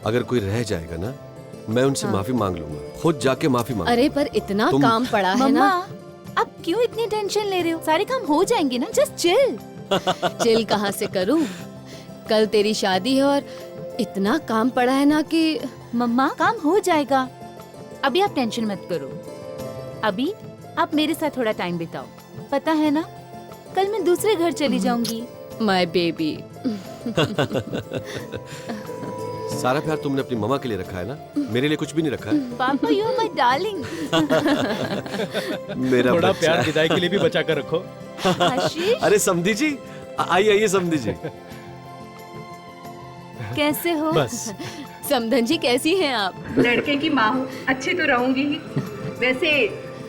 अगर कोई रह जाएगा ना, मैं उनसे माफी मांग लूंगा, खुद जाके माफी मांग। अरे पर इतना काम पड़ा है ना। अब क्यों इतनी टेंशन ले रहे हो? सारे काम हो जाएंगे ना, जस्ट चिल। चिल कहाँ से करूं? कल तेरी शादी है और इतना काम पड़ा है ना कि मम्मा काम हो जाएगा, अभी आप टेंशन मत करो। अभी आप मेरे साथ थोड़ा टाइम बिताओ, पता है ना कल मैं दूसरे घर चली जाऊंगी। My baby. सारा प्यार तुमने अपनी मम्मा के लिए रखा है ना, मेरे लिए कुछ भी नहीं रखा है। पापा यू आर माय डार्लिंग। मेरा थोड़ा बच्चा। प्यार विदाई के लिए भी बचा कर रखो। आशीष अरे समधी जी, आइए आइए समधी जी। कैसे हो? बस समधन जी कैसी हैं आप? लड़के की माँ हूँ, अच्छी तो रहूंगी ही। वैसे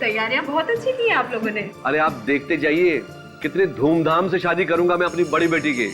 तैयारियां बहुत अच्छी की हैं आप लोगों ने। अरे आप देखते जाइए, कितने धूमधाम से शादी करूंगा मैं अपनी बड़ी बेटी की।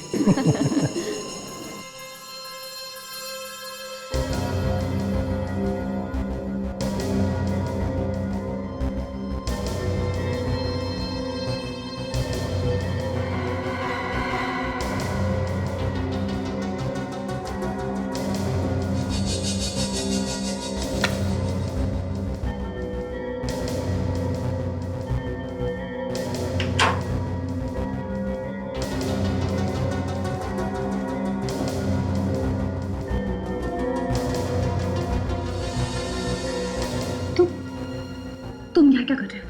तुम यहाँ क्या कर रहे हो?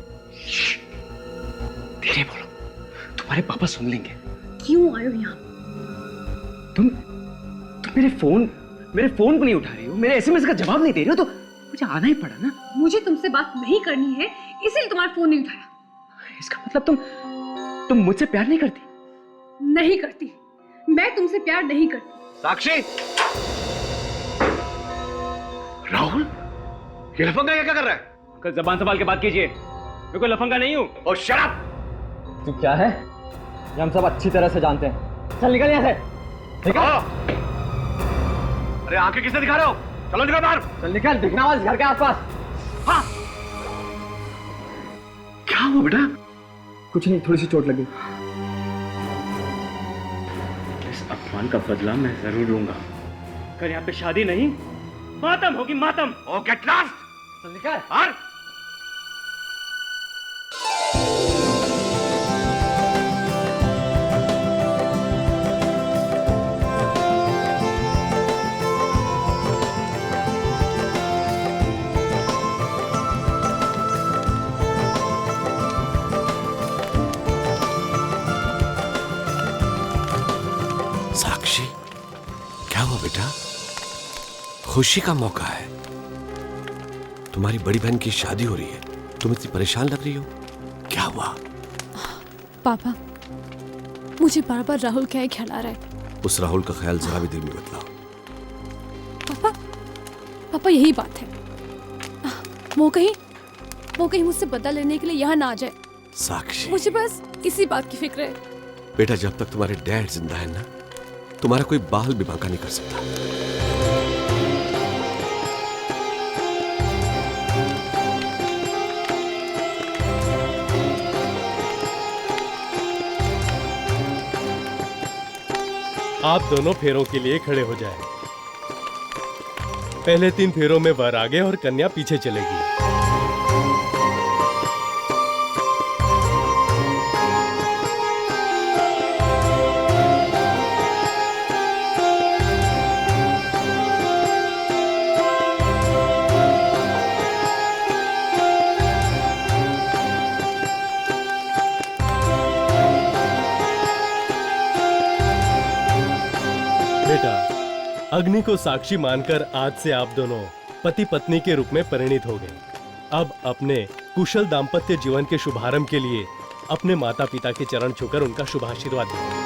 धीरे बोलो, तुम्हारे पापा सुन लेंगे। क्यों आए हो यहाँ? तुम मेरे फोन को नहीं उठा रही हो, मेरे एसएमएस का जवाब नहीं दे रही हो, तो मुझे आना ही पड़ा ना। मुझे तुमसे बात नहीं करनी है, इसलिए तुम्हारा फोन नहीं उठाया। इसका मतलब तुम मुझसे प्यार नहीं करती? नहीं करती, मैं तुमसे प्यार नहीं करती। साक्षी, राहुल, ये लफंगा क्या कर रहा है? अंकल जबान संभाल के बात कीजिए, मैं कोई लफंगा नहीं हूँ। और शट अप। तू क्या है ये हम सब अच्छी तरह से जानते हैं। चल निकल यहाँ से। निकल। अरे आंखें किसने दिखा रहे हो? चलो निकल बाहर। चल निकल, दिखना बस घर के आसपास। हाँ। क्या हुआ बेटा? कुछ नहीं, थोड़ी सी चोट लगी। इस अपमान का बदला मैं जरूर लूंगा। अगर यहाँ पे शादी नहीं, मातम होगी मातम। ओ गेट लॉस्ट। चल निकल। और साक्षी, क्या हुआ बेटा? खुशी का मौका है, तुम्हारी बड़ी बहन की शादी हो रही है, तुम इतनी परेशान लग रही हो, क्या हुआ? पापा, मुझे बार बार राहुल क्या ख्याल आ रहा है। उस राहुल का ख्याल जरा भी दिल में मत लाओ। पापा यही बात है, वो कहीं मुझसे बदला लेने के लिए यहाँ ना आ जाए। साक्षी, मुझे बस इसी बात की फिक्र है। बेटा जब तक तुम्हारे डैड जिंदा है ना, तुम्हारा कोई बाल भी बांका नहीं कर सकता। आप दोनों फेरों के लिए खड़े हो जाएं। पहले 3 फेरों में वर आगे और कन्या पीछे चलेगी। बेटा, अग्नि को साक्षी मानकर आज से आप दोनों पति पत्नी के रूप में परिणित हो गए। अब अपने कुशल दाम्पत्य जीवन के शुभारंभ के लिए अपने माता पिता के चरण छूकर उनका शुभ आशीर्वाद दें।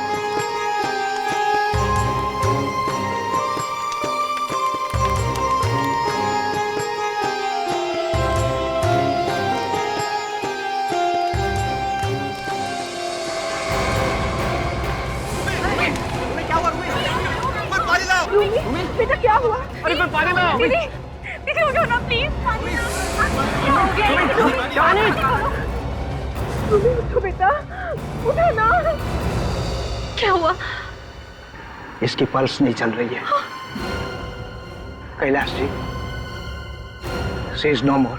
बेटा क्या हुआ? अरे मैं पानी में हूँ। दीदी, दीदी उठो ना प्लीज। पानी क्या हो गया? उठो बेटा, उठो ना। क्या हुआ? इसकी पल्स नहीं चल रही है। Kailash ji, she is no more.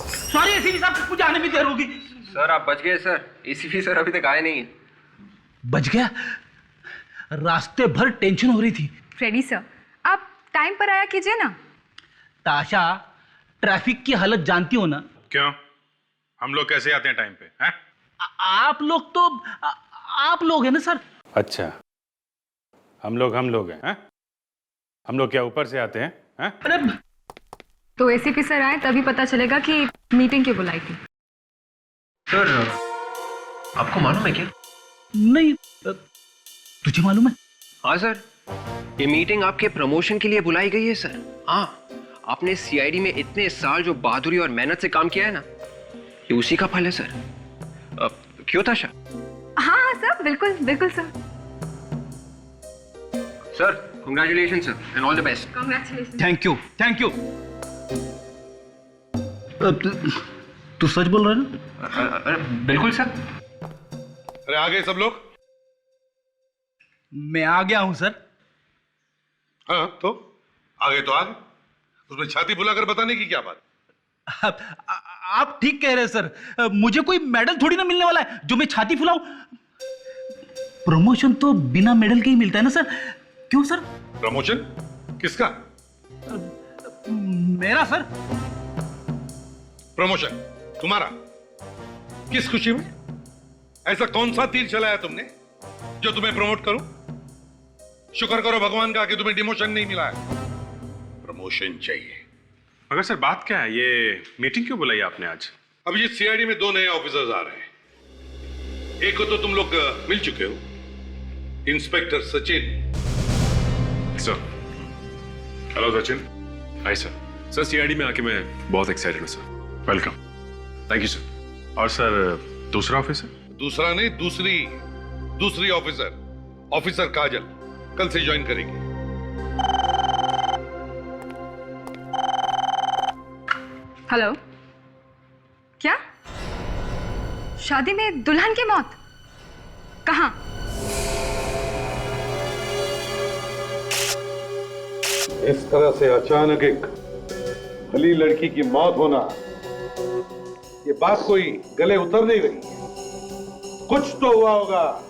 Sorry ACP साहब, मुझे आने में देर होगी। सर आप बच गए सर, एसीपी सर अभी तक आए नहीं है। बच गया? रास्ते भर टेंशन हो रही थी। फ्रेडी सर, आप टाइम पर आया कीजिए ना। ताशा, ट्रैफिक की हालत जानती हो ना? क्यों? हम लोग कैसे आते हैं टाइम पे? हैं? आप लोग तो आप लोग हैं ना सर। अच्छा, हम लोग हैं? हम लोग क्या ऊपर से आते हैं? हैं? अरे तो एसीपी सर आए तभी पता चलेगा कि मीटिंग क्यों बुलाई थी। सर आपको मालूम है क्या? नहीं, तुझे मालूम है? हाँ सर, ये मीटिंग आपके प्रमोशन के लिए बुलाई गई है सर। हाँ, आपने सीआईडी में इतने साल जो बहादुरी और मेहनत से काम किया है ना, ये उसी का फल है सर। क्यों ताशा? हाँ हाँ सर, बिल्कुल बिल्कुल sir. Sir congratulation sir and all the best. Congratulation. Thank you. तू सच बोल रहा है ना? बिल्कुल सर। अरे आ गए सब लोग? मैं आ गया हूं सर। हाँ तो आ गए तो आ गए, उसमें छाती बुलाकर बताने की क्या बात? आप ठीक कह रहे हैं सर, मुझे कोई मेडल थोड़ी ना मिलने वाला है जो मैं छाती फुलाऊं। प्रमोशन तो बिना मेडल के ही मिलता है ना सर, क्यों सर? प्रमोशन किसका? मेरा सर। प्रमोशन तुम्हारा? किस खुशी में? ऐसा कौन सा तीर चलाया तुमने जो तुम्हें प्रमोट करूं? शुक्र करो भगवान का कि तुम्हें डिमोशन नहीं मिला है, प्रमोशन चाहिए। मगर सर बात क्या है, ये मीटिंग क्यों बुलाई आपने आज? अब ये सीआईडी में 2 नए ऑफिसर्स आ रहे हैं। एक को तो तुम लोग मिल चुके हो, inspector Sachin. Sir hello Sachin. Hi sir. Sir CID में आके मैं बहुत एक्साइटेड हूँ sir. Welcome. Thank you sir. और सर दूसरा ऑफिसर? दूसरा नहीं, दूसरी ऑफिसर काजल कल से ज्वाइन करेगी। हेलो, क्या शादी में दुल्हन की मौत? कहाँ? इस तरह से अचानक एक भली लड़की की मौत होना, ये बात कोई गले उतर नहीं रही। कुछ तो हुआ होगा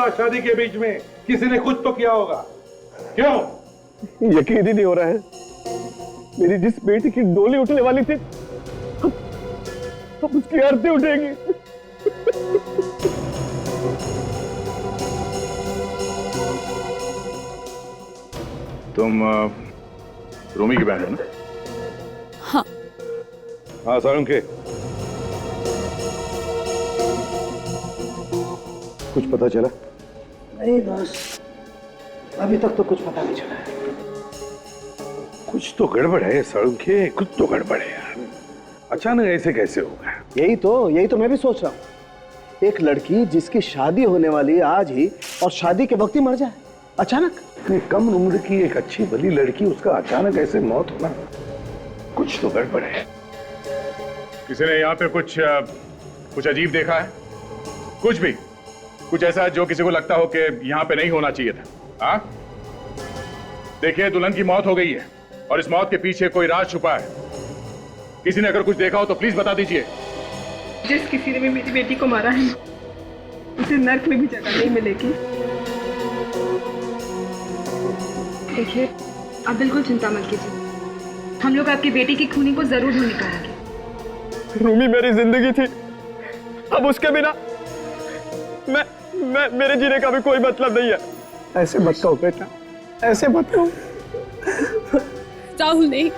शादी के बीच में, किसी ने कुछ तो किया होगा। क्यों? यकीन ही नहीं हो रहा है, मेरी जिस बेटी की डोली उठने वाली थी अब उसकी आरती उठेगी। तुम रोमी की बहन हो ना? हाँ। हाँ सारुण के कुछ पता चला? नहीं बॉस, अभी तक तो कुछ पता नहीं चला है। कुछ तो गड़बड़ है सारुण के, कुछ तो गड़बड़ है यार। अचानक ऐसे कैसे होगा? यही तो मैं भी सोच रहा हूँ। एक लड़की जिसकी शादी होने वाली है आज ही, और शादी के वक्त ही मर जाए अचानक। इतनी कम उम्र की एक अच्छी भली लड़की, उसका अचानक ऐसे मौत होना, कुछ तो गड़बड़ है। किसी ने यहाँ पे कुछ अजीब देखा है? कुछ ऐसा जो किसी को लगता हो कि यहाँ पे नहीं होना चाहिए था? हाँ देखिए, दुल्हन की मौत हो गई है और इस मौत के पीछे कोई राज छुपा है। किसी ने अगर कुछ देखा हो तो प्लीज बता दीजिए। जिस किसी ने भी मेरी बेटी को मारा है, उसे नर्क में भी जगह नहीं मिलेगी। देखिए, आप बिल्कुल चिंता मत कीजिए, हम लोग आपकी बेटी की खूनी को जरूर ढूंढ निकालेंगे। रूमी मेरी जिंदगी थी, अब उसके बिना मेरे जीने का भी कोई मतलब नहीं है। ऐसे मत कहो बेटा, ऐसे मत कहो। राहुल नहीं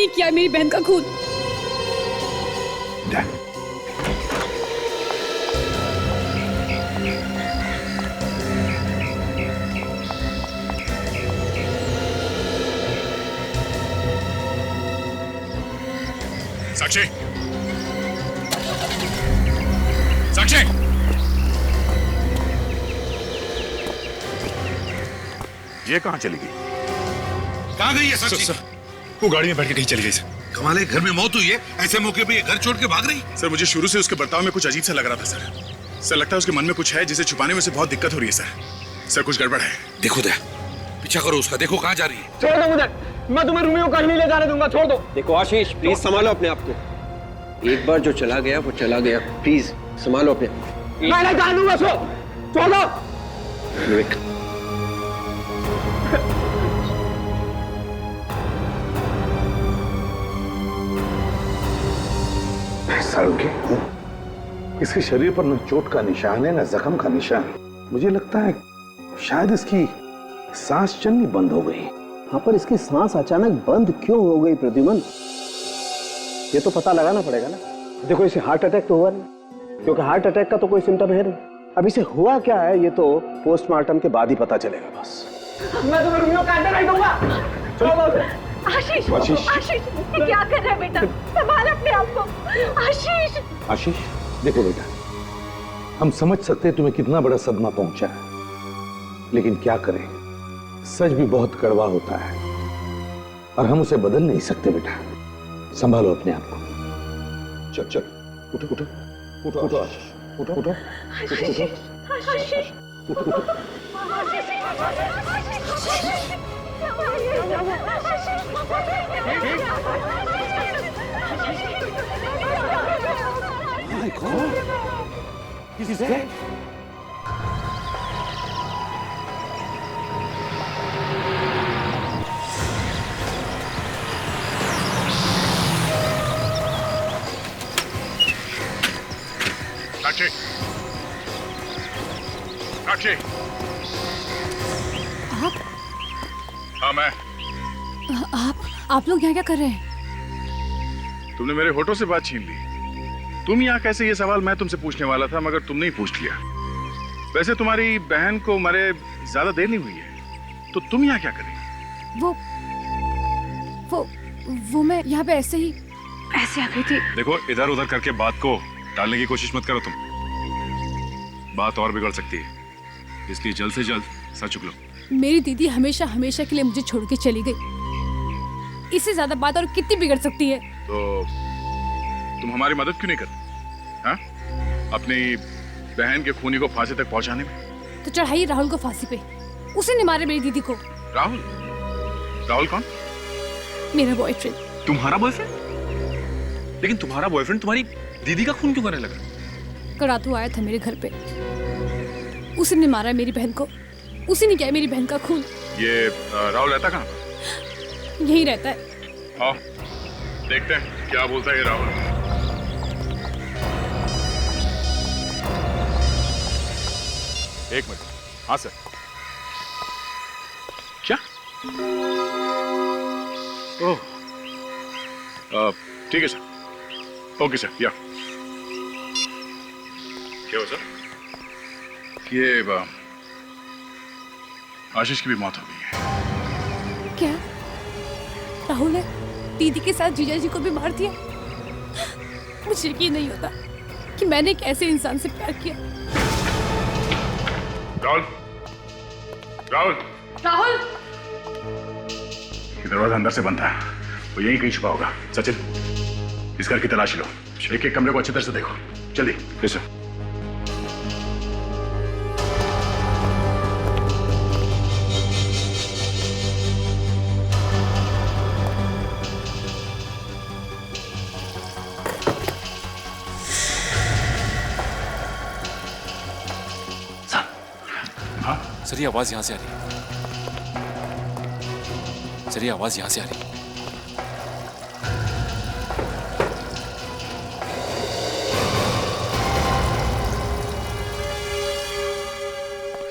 किया मेरी बहन का खून। साक्षी, ये कहाँ चली गई? कहाँ गई है साक्षी? सर, वो गाड़ी में बैठ के कहीं चली गई सर। कमाल है, घर में मौत हुई है, ऐसे मौके पे ये घर छोड़ के भाग रही? सर मुझे शुरू से उसके बर्ताव में कुछ अजीब सा लग रहा था सर। लगता है उसके मन में कुछ है जिसे छुपाने में उसे बहुत दिक्कत हो रही है सर। सर कुछ गड़बड़ है। देखो दया, पीछा करो उसका, देखो कहाँ जा रही है। छोड़ दो मुझे, मैं तुम्हें रूमी को कहीं नहीं ले जाने दूंगा, छोड़ दो। देखो आशीष, प्लीज संभालो अपने आप को। एक बार जो चला गया वो चला गया, प्लीज संभालो अपने आप को। मैं नहीं जाने दूंगा, छोड़ दो। विवेक, सारुके, इसके शरीर पर न चोट का निशान है न जख्म का निशान। मुझे लगता है शायद इसकी सांस चलनी बंद हो गई। हाँ, पर इसकी सांस अचानक बंद क्यों हो गई प्रद्युमन? ये तो पता लगाना पड़ेगा ना। देखो, इसे हार्ट अटैक तो हुआ नहीं, क्योंकि हार्ट अटैक का तो कोई सिम्टम है नहीं। अब इसे हुआ क्या है ये तो पोस्टमार्टम के बाद ही पता चलेगा। बस मैं तुम्हें रूमी को काटने नहीं दूंगा, छोड़ दो उसे। आशीष, आशीष। आशीष, ये क्या कर रहा है बेटा? संभाल अपने आप को। आशीष, आशीष, देखो बेटा, हम समझ सकते हैं तुम्हें कितना बड़ा सदमा पहुंचा है, लेकिन क्या करें, सच भी बहुत कड़वा होता है और हम उसे बदल नहीं सकते। बेटा, संभालो अपने आप को। चल चल, उठो उठो उठो उठो आशीष, उठो उठो उठो उठो उठो उठो। साक्षी, साक्षी। आप हाँ मैं। आप लोग यहाँ क्या कर रहे हैं? तुमने मेरे होठों से बात छीन ली। तुम यहाँ कैसे, ये सवाल मैं तुमसे पूछने वाला था मगर तुमने ही पूछ लिया। वैसे तुम्हारी बहन को मरे ज्यादा देर नहीं हुई है, तो तुम यहाँ क्या कर रही? वो मैं यहाँ पे ऐसे आ गई थी। देखो, इधर उधर करके बात को टालने की कोशिश मत करो तुम, बात और बिगड़ सकती है, इसलिए जल्द से जल्द सच उगलो। मेरी दीदी हमेशा हमेशा के लिए मुझे छोड़ के चली गई, इससे ज्यादा बात और कितनी बिगड़ सकती है? तो तुम हमारी मदद क्यों नहीं करती? हाँ, अपनी बहन के खूनी को फांसी तक पहुंचाने में। तो चढ़ाइए राहुल को फांसी पे, उसी ने मारे मेरी दीदी को। राहुल? राहुल कौन? मेरा बॉयफ्रेंड। तुम्हारा बॉयफ्रेंड? लेकिन तुम्हारा बॉयफ्रेंड तुम्हारी दीदी का खून क्यों करने लगा? करातू आया था मेरे घर पे, उसी ने मारा मेरी बहन को, उसी ने किया मेरी बहन का खून। ये राहुल रहता कहाँ? यही रहता है। हाँ, देखते हैं क्या बोलता है ये राहुल। एक मिनट। हाँ सर। क्या? ओह, ठीक है सर। ओके सर, या क्या हो सर? ये आशीष की भी मौत हो गई है। क्या राहुल ने दीदी के साथ जीजा जी को भी मार दिया? मुझे यकीन नहीं होता कि मैंने एक ऐसे इंसान से प्यार किया। राहुल, राहुल, राहुल, ये दरवाजा अंदर से बंद है, वो यहीं कहीं छुपा होगा। सचिन, इस घर की तलाशी लो, एक एक कमरे को अच्छी तरह से देखो, जल्दी। Yes sir. सर, ये आवाज यहां से आ रही है। सर, ये आवाज यहां से आ रही है।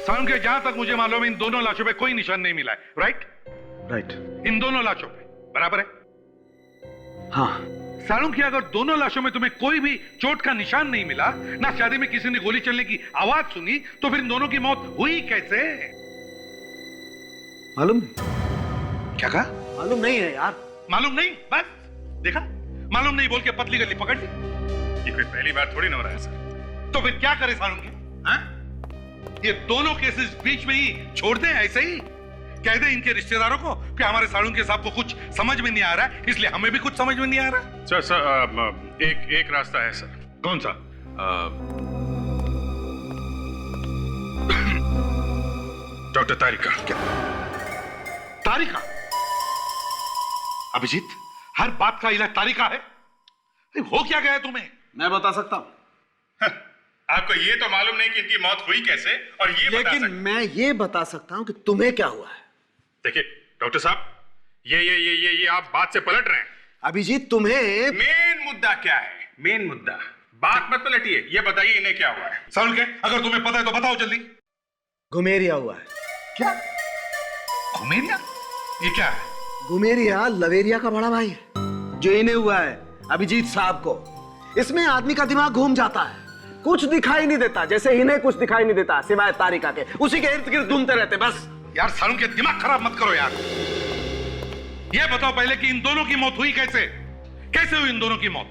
सारुण के जहां तक मुझे मालूम है इन दोनों लाशों पे कोई निशान नहीं मिला है, राइट? राइट। इन दोनों लाशों पे बराबर है? हाँ। सारुण की अगर दोनों लाशों में तुम्हें कोई भी चोट का निशान नहीं मिला, ना शादी में किसी ने गोली चलने की आवाज सुनी, तो फिर इन दोनों की मौत हुई कैसे? मालूम नहीं। क्या कहा? मालूम नहीं है यार। मालूम नहीं? बस देखा, मालूम नहीं बोल के पतली गली पकड़ ली। ये कोई पहली बार थोड़ी ना हो रहा है सर। तो फिर क्या करे सारुण के? हाँ? ये दोनों केसेस बीच में ही छोड़ दें ऐसे ही? कह दे इनके रिश्तेदारों को कि हमारे सारुण के साहब को कुछ समझ में नहीं आ रहा है, इसलिए हमें भी कुछ समझ में नहीं आ रहा। सर एक रास्ता है सर। कौन सा? डॉक्टर तारिका। क्या तारिका? अभिजीत, हर बात का इलाज तारिका है? अरे हो क्या गया तुम्हें? मैं बता सकता हूं। आपको ये तो मालूम नहीं कि इनकी मौत हुई कैसे, और ये लेकिन मैं ये बता सकता हूं कि तुम्हें क्या हुआ है। देखिए डॉक्टर साहब, ये आप बात से पलट रहे हैं। अभिजीत, तुम्हें मेन मुद्दा क्या है? मेन मुद्दा, बात मत पलटिए, ये बताइए इन्हें क्या हुआ है। साउंड के, अगर तुम्हें पता है तो बताओ जल्दी। घुमेरिया हुआ है। क्या? घुमेरिया? ये क्या है? घुमेरिया लवेरिया का बड़ा भाई है, जो इन्हें हुआ है अभिजीत साहब को। इसमें आदमी का दिमाग घूम जाता है, कुछ दिखाई नहीं देता, जैसे इन्हें कुछ दिखाई नहीं देता सिवाय तारिका के। उसी के इर्द गिर्द घूमते रहते बस। यार सारुण के दिमाग खराब मत करो यार। ये बताओ पहले कि इन दोनों की मौत हुई कैसे? कैसे हुई इन दोनों की मौत?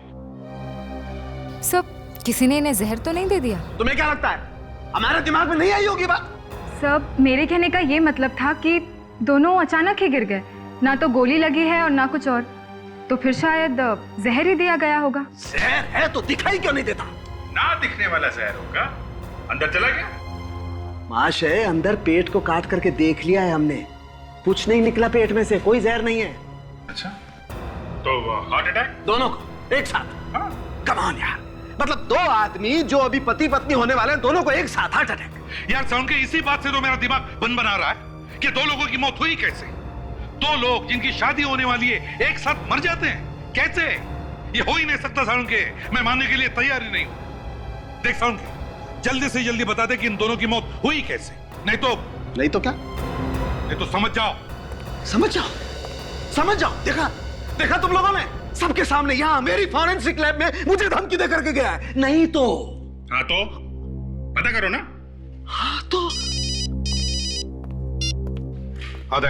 सब किसी ने इन्हें जहर तो नहीं दे दिया? तुम्हें क्या लगता है हमारे दिमाग में नहीं आई होगी बात? सब मेरे कहने का ये मतलब था कि दोनों अचानक ही गिर गए, ना तो गोली लगी है और ना कुछ और, तो फिर शायद जहर ही दिया गया होगा। जहर है तो दिखाई क्यों नहीं देता? ना दिखने वाला जहर होगा, अंदर चला गया। महाशय, अंदर पेट को काट करके देख लिया है हमने, कुछ नहीं निकला पेट में से, कोई जहर नहीं है। अच्छा, तो हार्ट अटैक? दोनों को एक साथ? कम ऑन यार, मतलब दो आदमी जो अभी पति पत्नी होने वाले हैं, दोनों को एक साथ हार्ट अटैक? यार साउंड के, इसी बात से तो मेरा दिमाग बन बना रहा है कि दो लोगों की मौत हुई कैसे? दो लोग जिनकी शादी होने वाली है एक साथ मर जाते हैं कैसे? ये हो ही नहीं सकता साउंड के, मैं मानने के लिए तैयार ही नहीं हूं। देख साउंड के, जल्दी से जल्दी बता दे कि इन दोनों की मौत हुई कैसे, नहीं तो क्या? नहीं तो समझ जाओ। समझ जाओ, समझ जाओ। देखा तुम लोगों ने सबके सामने यहां मेरी फॉरेंसिक लैब में मुझे धमकी दे करके गया है। नहीं तो हाँ तो पता करो ना। हाँ तो आदे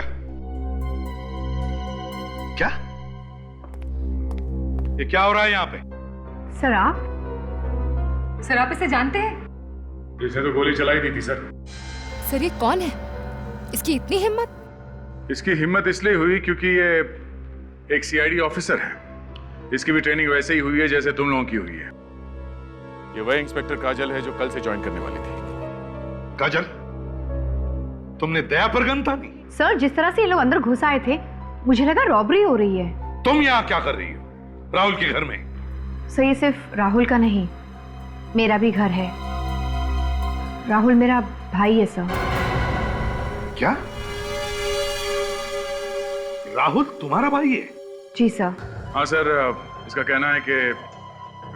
क्या? ये क्या हो रहा है यहाँ पे? सर आप इसे जानते हैं? इसने तो गोली चलाई दी थी सर। सर ये कौन है? इसकी इतनी हिम्मत? इसकी हिम्मत इसलिए हुई क्योंकि ये एक सीआईडी ऑफिसर है। इसकी भी ट्रेनिंग वैसे ही हुई है जैसे तुम लोगों की हुई है। ये वही इंस्पेक्टर काजल है जो कल से ज्वाइन करने वाली थी। काजल, तुमने दया पर गन तानी? सर जिस तरह से ये लोग अंदर घुस आए थे, मुझे लगा रॉबरी हो रही है। तुम यहाँ क्या कर रही हो राहुल के घर में? सर ये सिर्फ राहुल का नहीं, मेरा भी घर है। राहुल मेरा भाई है सर। क्या? राहुल तुम्हारा भाई है? जी सर। हाँ सर, इसका कहना है कि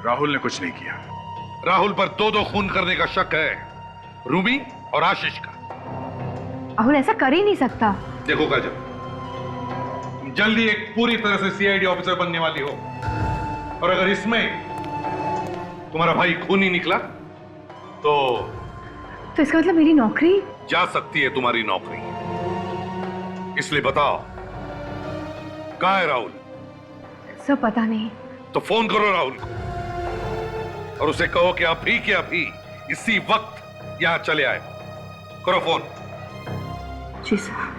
राहुल ने कुछ नहीं किया। राहुल पर दो खून करने का शक है, रूबी और आशीष का। राहुल ऐसा कर ही नहीं सकता। देखो काजल, तुम जल्दी एक पूरी तरह से सीआईडी ऑफिसर बनने वाली हो, और अगर इसमें तुम्हारा भाई खूनी निकला तो इसका मतलब मेरी नौकरी जा सकती है, तुम्हारी नौकरी। इसलिए बताओ कहाँ है राहुल? सर पता नहीं। तो फोन करो राहुल को और उसे कहो कि अभी के अभी इसी वक्त यहां चले आए। करो फोन। जी सर।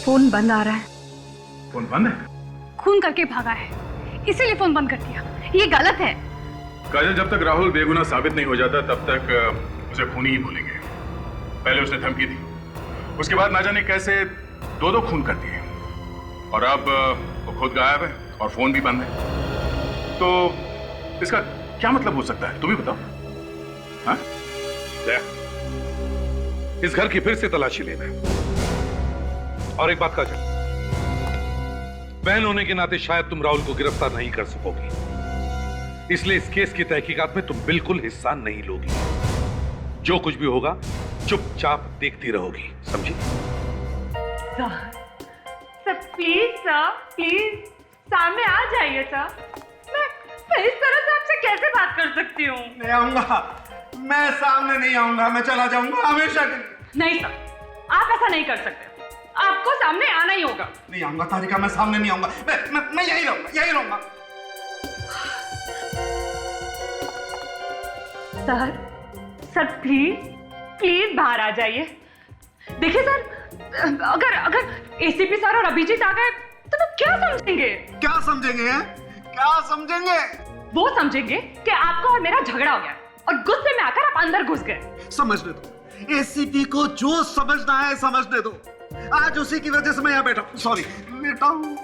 फोन बंद आ रहा है। फोन बंद है? खून करके भागा है, इसीलिए फोन बंद कर दिया। ये गलत है। काजल, जब तक राहुल बेगुनाह साबित नहीं हो जाता तब तक उसे खूनी ही बोलेंगे। पहले उसने धमकी दी, उसके बाद ना जाने कैसे दो खून कर दिए, और अब वो खुद गायब है और फोन भी बंद है। तो इसका क्या मतलब हो सकता है, तुम ही बताओ। हाँ? इस घर की फिर से तलाशी लेना। और एक बात काजल, बहन होने के नाते शायद तुम राहुल को गिरफ्तार नहीं कर सकोगी, इसलिए इस केस की तहकीकात में तुम बिल्कुल हिस्सा नहीं लोगी। जो कुछ भी होगा चुपचाप देखती रहोगी, समझी? सर प्लीज सामने आ जाइए सर। मैं इस तरह से आपसे कैसे बात कर सकती हूँ? नहीं आऊंगा, मैं सामने नहीं आऊंगा, मैं चला जाऊंगा हमेशा के लिए। नहीं सर, आप ऐसा नहीं कर सकते, आपको सामने आना ही होगा। नहीं आऊंगा तारिका, मैं सामने नहीं आऊंगा, मैं यही रहूंगा। सर प्लीज बाहर आ जाइए। देखिए सर, अगर एसीपी सर और अभिजीत आ गए तो वो क्या समझेंगे? क्या समझेंगे हैं? क्या समझेंगे? वो समझेंगे कि आपका और मेरा झगड़ा हो गया और गुस्से में आकर आप अंदर घुस गए। समझने दो, एसीपी को जो समझना है समझने दो। आज उसी की वजह से मैं यहाँ बैठा हूँ। सॉरी, लेटा हूँ।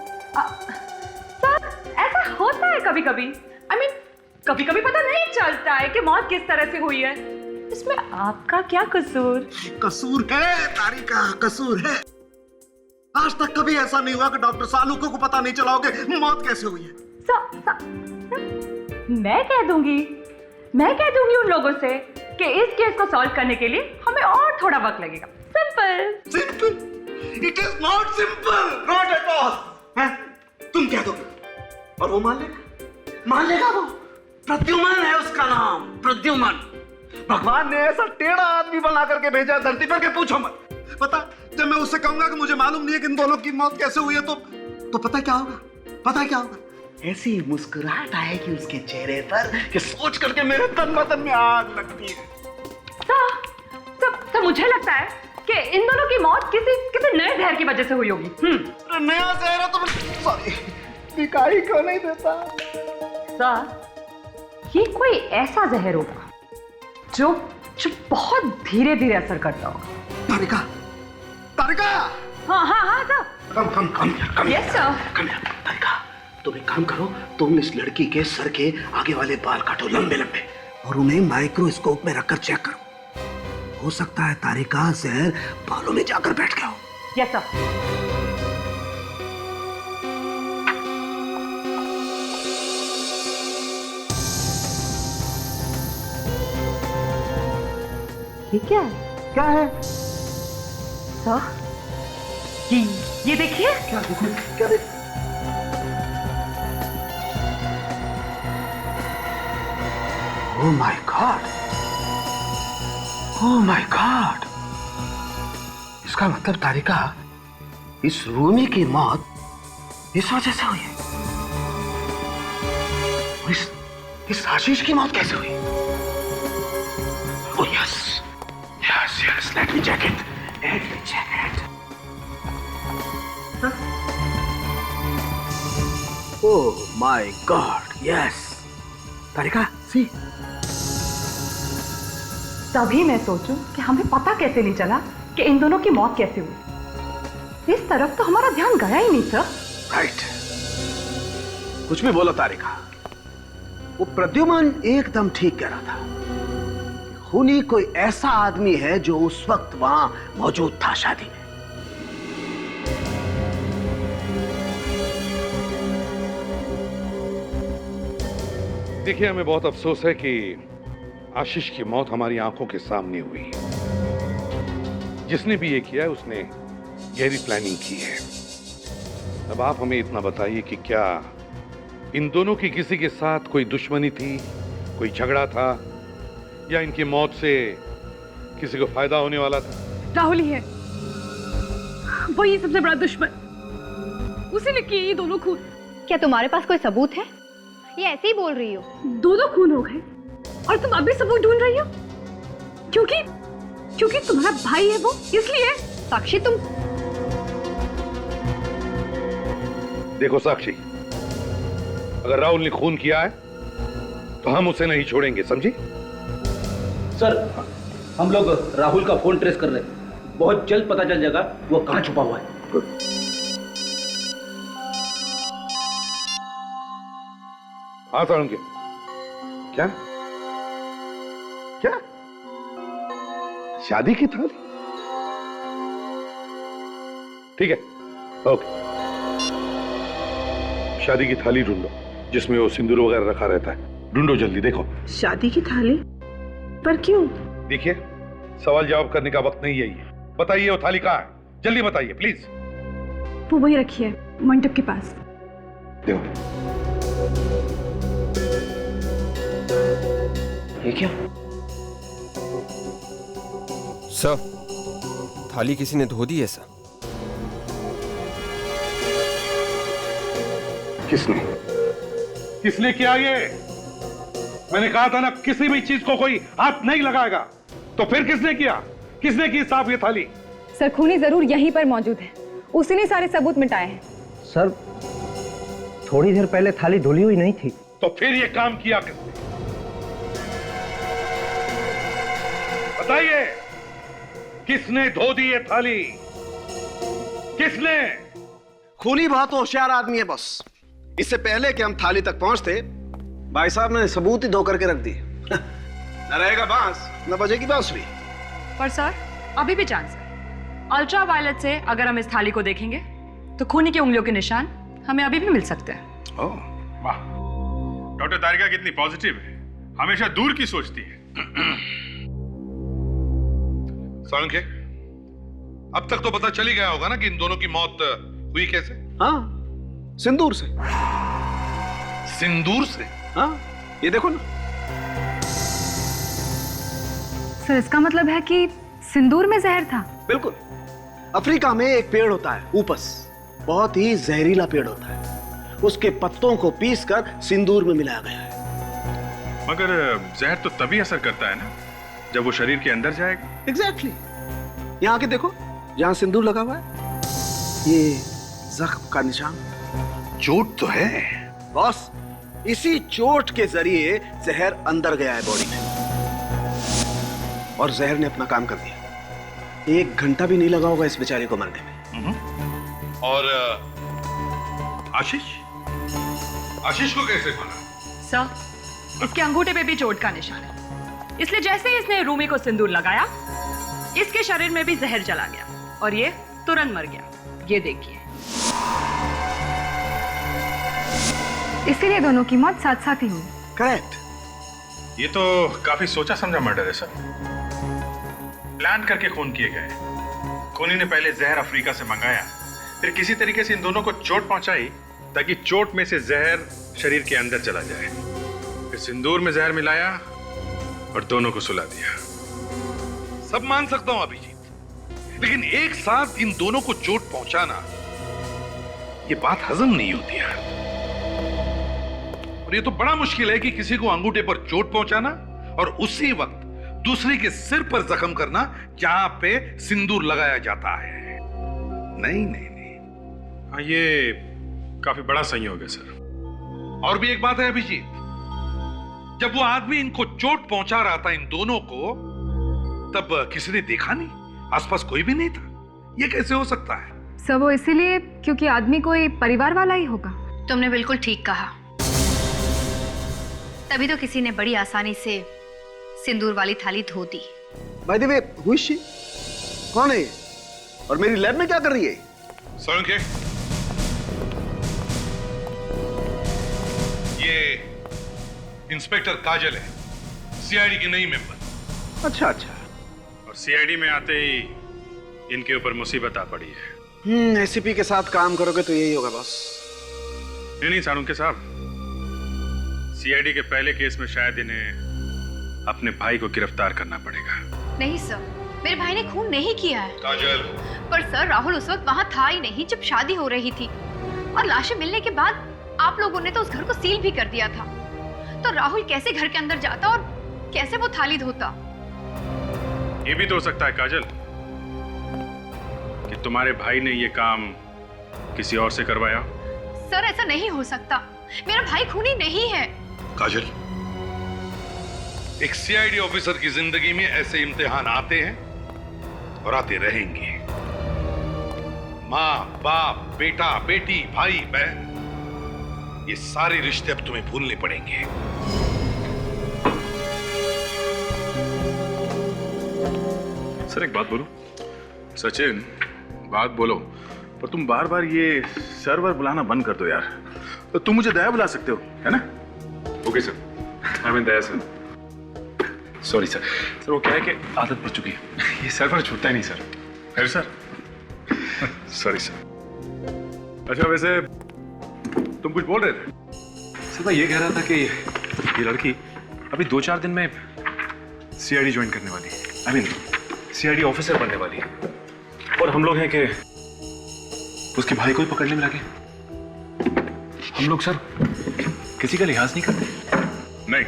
सर, ऐसा होता है कभी कभी। कभी कभी पता नहीं चलता है कि मौत किस तरह से हुई है। इसमें आपका क्या कसूर? कसूर है तारिका, कसूर है। आज तक कभी ऐसा नहीं हुआ कि डॉक्टर सालुको को पता नहीं चला हो कि मौत कैसे हुई है। मैं कह दूंगी उन लोगों से कि इस केस को सॉल्व करने के लिए हमें और थोड़ा वक्त लगेगा। Simple. It is not simple, not at all. तुम कह दोगे और वो मान लेगा वो। प्रद्युमन है उसका नाम, प्रद्युमन। भगवान ने ऐसा टेढ़ा आदमी बना करके भेजा धरती पर के पूछो मत। पता, जब मैं उससे कहूंगा कि मुझे मालूम नहीं है कि इन दोनों की मौत कैसे हुई है तो पता क्या होगा? ऐसी मुस्कुराहट आएगी उसके चेहरे पर कि सोच करके मेरे तन बदन में आग लगती है। तो मुझे लगता है कि इन दोनों की मौत किसी नए जहर की वजह से हुई होगी। नया जहर है तो सॉरी, दिखाई क्यों नहीं देता? सर, ये कोई ऐसा जहर होगा जो बहुत धीरे धीरे असर करता होगा। तारिका। हाँ सर। कम यस सर। तारिका, तुम एक काम करो, तुम इस लड़की के सर के आगे वाले बाल काटो लंबे और उन्हें माइक्रोस्कोप में रखकर चेक करो। हो सकता है तारिका जहर बालों में जाकर बैठ गया हो। Yes sir. ये क्या है? सर, ये देखिए। क्या देखिए? Oh my God! Oh my God! इसका मतलब तारिका, इस रूमी की मौत इस वजह से हुई है। और इस आशीष की मौत कैसे हुई? Oh yes, let me check it. Oh my God, yes. Tarika, see? तभी मैं सोचूं कि हमें पता कैसे नहीं चला कि इन दोनों की मौत कैसे हुई। इस तरफ तो हमारा ध्यान गया ही नहीं सर। राइट। कुछ भी बोलो तारिका, वो प्रद्युमन एकदम ठीक कह रहा था। खूनी कोई ऐसा आदमी है जो उस वक्त वहां मौजूद था शादी में। देखिए, हमें बहुत अफसोस है कि आशीष की मौत हमारी आंखों के सामने हुई। जिसने भी ये किया है उसने गहरी प्लानिंग की है। अब आप हमें इतना बताइए कि क्या इन दोनों की किसी के साथ कोई दुश्मनी थी, कोई झगड़ा था, या इनकी मौत से किसी को फायदा होने वाला था? राहुल ही है, वही सबसे बड़ा दुश्मन। उसी ने किए ये दोनों खून। क्या तुम्हारे पास कोई सबूत है? ये ऐसे ही बोल रही हो? दो खून हो गए और तुम अभी सबूत ढूंढ रही हो? क्योंकि तुम्हारा भाई है वो, इसलिए। साक्षी, तुम देखो साक्षी, अगर राहुल ने खून किया है तो हम उसे नहीं छोड़ेंगे, समझी? सर, हम लोग राहुल का फोन ट्रेस कर रहे हैं। बहुत जल्द पता चल जाएगा वो कहां छुपा हुआ है। हाँ साळुंके, क्या शादी की थाली? ठीक है, ओके। शादी की थाली ढूंढो जिसमें वो सिंदूर वगैरह रखा रहता है। ढूंढो जल्दी, देखो। शादी की थाली? पर क्यों? देखिए, सवाल जवाब करने का वक्त नहीं है ये। बताइए वो थाली कहाँ है? जल्दी बताइए प्लीज। वो वही रखी है मंडप के पास। देखो, ये क्या? सर, थाली किसी ने धो दी है सर। किसने किया ये? मैंने कहा था ना, किसी भी चीज को कोई हाथ नहीं लगाएगा। तो फिर किसने किया? किसने की साफ ये थाली? सर खूनी जरूर यहीं पर मौजूद है, उसी ने सारे सबूत मिटाए हैं। सर थोड़ी देर पहले थाली धुली हुई नहीं थी। तो फिर ये काम किया किसने? बताइए, किसने धो दी ये थाली? किसने? खूनी बहुत होशियार आदमी है बॉस। इससे पहले कि हम थाली तक पहुंचते, भाई साहब ने सबूत ही धो करके रख दिए। न रहेगा बांस, न बजेगी बांसुरी। पर सर अभी भी चांस है। अल्ट्रा वायलेट से अगर हम इस थाली को देखेंगे तो खूनी की उंगलियों के निशान हमें अभी भी मिल सकते हैं। ओह वाह, डॉक्टर तारिका कितनी पॉजिटिव है, हमेशा दूर की सोचती है। सोलंके, अब तक तो पता चल ही गया होगा ना कि इन दोनों की मौत हुई कैसे? हाँ, सिंदूर से। सिंदूर से? हाँ, ये देखो ना। सर इसका मतलब है कि सिंदूर में जहर था? बिल्कुल। अफ्रीका में एक पेड़ होता है ऊपस, बहुत ही जहरीला पेड़ होता है। उसके पत्तों को पीसकर सिंदूर में मिलाया गया है। मगर जहर तो तभी असर करता है ना जब वो शरीर के अंदर जाएगा। एग्जैक्टली। यहाँ आके देखो, जहाँ सिंदूर लगा हुआ है, ये जख्म का निशान। चोट तो है बॉस, इसी चोट के जरिए जहर अंदर गया है बॉडी में, और जहर ने अपना काम कर दिया। 1 घंटा भी नहीं लगा होगा इस बेचारे को मरने में। और आशीष को कैसे मारा? सर इसके अंगूठे पे भी चोट का निशान है, इसलिए जैसे ही इसने रूमी को सिंदूर लगाया, इसके शरीर में भी जहर चला गया और ये तुरंत मर गया। ये देखिए। इसीलिए दोनों की मौत साथ साथ ही हुई। करेक्ट। ये तो काफी सोचा समझा मर्डर है सर। प्लान करके खून किए गए। खूनी ने पहले जहर अफ्रीका से मंगाया, फिर किसी तरीके से इन दोनों को चोट पहुंचाई ताकि चोट में से जहर शरीर के अंदर चला जाए। फिर सिंदूर में जहर मिलाया और दोनों को सुला दिया। सब मान सकता हूं अभिजीत, लेकिन एक साथ इन दोनों को चोट पहुंचाना, ये बात हजम नहीं होती है। और ये तो बड़ा मुश्किल है कि किसी को अंगूठे पर चोट पहुंचाना और उसी वक्त दूसरे के सिर पर जख्म करना जहां पे सिंदूर लगाया जाता है। नहीं नहीं नहीं, हाँ ये काफी बड़ा संयोग है सर। और भी एक बात है अभिजीत, जब वो आदमी इनको चोट पहुंचा रहा था इन दोनों को, तब किसी ने देखा नहीं, आसपास कोई भी नहीं था। ये कैसे हो सकता है? सब वो इसीलिए क्योंकि आदमी कोई परिवार वाला ही होगा। तुमने बिल्कुल ठीक कहा, तभी तो किसी ने बड़ी आसानी से सिंदूर वाली थाली धो दी। By the way, who is she? कौन है ये? और मेरी लैब में क्या कर रही है? सोलंके, ये इंस्पेक्टर काजल है, सीआईडी की नई मेंबर। अच्छा अच्छा। और सीआईडी में आते ही इनके ऊपर मुसीबत आ पड़ी है। एसीपी के साथ काम करोगे तो यही होगा बॉस। नहीं सालुंके साहब, सीआईडी के पहले केस में शायद इन्हें अपने भाई को गिरफ्तार करना पड़ेगा। नहीं सर, मेरे भाई ने खून नहीं किया है। काजल। पर सर राहुल उस वक्त वहाँ था ही नहीं जब शादी हो रही थी, और लाशें मिलने के बाद आप लोगों ने तो उस घर को सील भी कर दिया था। तो राहुल कैसे घर के अंदर जाता और कैसे वो थाली धोता? ये भी तो हो सकता है काजल कि तुम्हारे भाई ने ये काम किसी और से करवाया। सर ऐसा नहीं हो सकता, मेरा भाई खूनी नहीं है। काजल, एक सीआईडी ऑफिसर की जिंदगी में ऐसे इम्तिहान आते हैं और आते रहेंगे। माँ बाप, बेटा बेटी, भाई बहन, ये सारे रिश्ते अब तुम्हें भूलने पड़ेंगे। सर एक बात बोलूं? सचिन, बात बोलो, पर तुम बार बार ये सर्वर बुलाना बंद कर दो यार। तो तुम मुझे दया बुला सकते हो, है ना? Okay sir, I mean Daya sir. Sorry sir. Sir वो क्या है कि आदत पड़ चुकी है, ये सर्वर छूटता ही नहीं सर। फिर सर? Sorry sir. अच्छा वैसे तुम कुछ बोल रहे थे? सर मैं ये कह रहा था कि ये लड़की अभी 2-4 दिन में सीआईडी ज्वाइन करने वाली है, आई मीन सीआईडी ऑफिसर बनने वाली है, और हम लोग हैं कि उसके भाई को ही पकड़ने में लगे। हम लोग सर किसी का लिहाज नहीं करते। नहीं,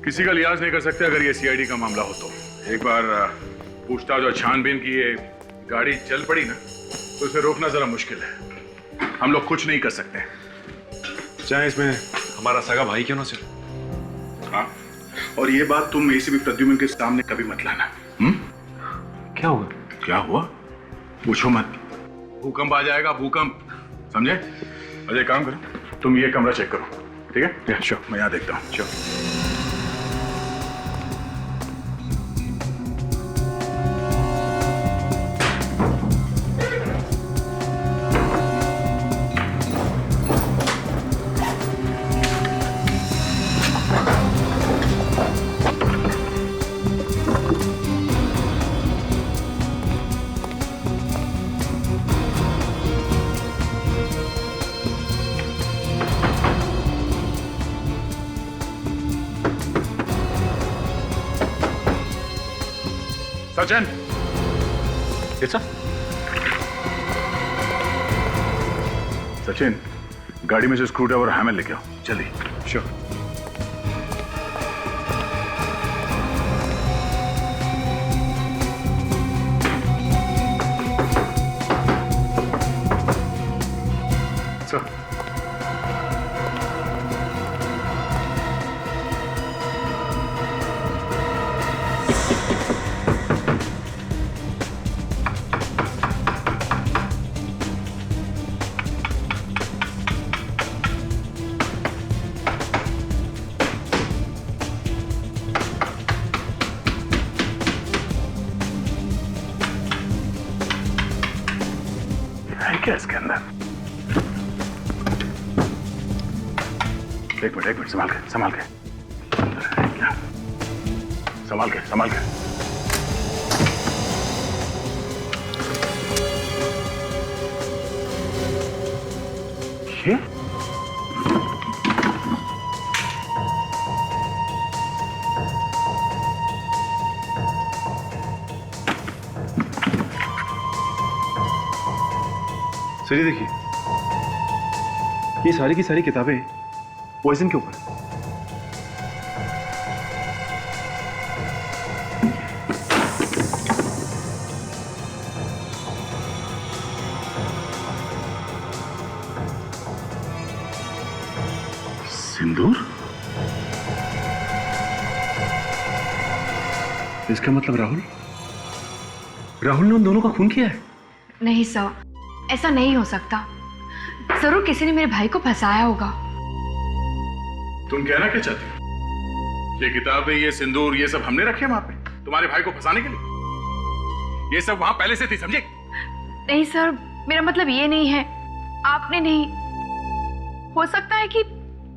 किसी का लिहाज नहीं कर सकते अगर ये सीआईडी का मामला हो तो। एक बार पूछताछ और छानबीन की ये गाड़ी चल पड़ी ना, तो उसे रोकना जरा मुश्किल है। हम लोग कुछ नहीं कर सकते, चाहे इसमें हमारा सगा भाई क्यों ना सिर। हाँ, और ये बात तुम एसीपी प्रद्युम्न के सामने कभी मत लाना। क्या हुआ? क्या हुआ? पूछो मत। भूकंप आ जाएगा, भूकंप, समझे? अजय काम करो, तुम ये कमरा चेक करो, ठीक है? श्योर, मैं यहाँ देखता हूँ। श्योर। सचिन, सचिन, गाड़ी में से स्क्रू ड्राइवर और हैमर लेके आओ, जल्दी। श्योर। सर, क्या इसके अंदर? एक मिनट, संभाल के, संभाल के, संभाल के, संभाल के। ये सर, ये देखिए, ये सारी की सारी किताबें पॉइजन के ऊपर। सिंदूर? इसका मतलब राहुल ने उन दोनों का खून किया है? नहीं सर, ऐसा नहीं हो सकता। जरूर किसी ने मेरे भाई को फंसाया होगा। तुम कहना क्या चाहती हो? ये किताबें, ये सिंदूर, ये सब हमने रखे वहां पे तुम्हारे भाई को फंसाने के लिए? ये सब वहां पहले से थी, समझे? नहीं सर, मेरा मतलब ये नहीं है। आपने नहीं, हो सकता है कि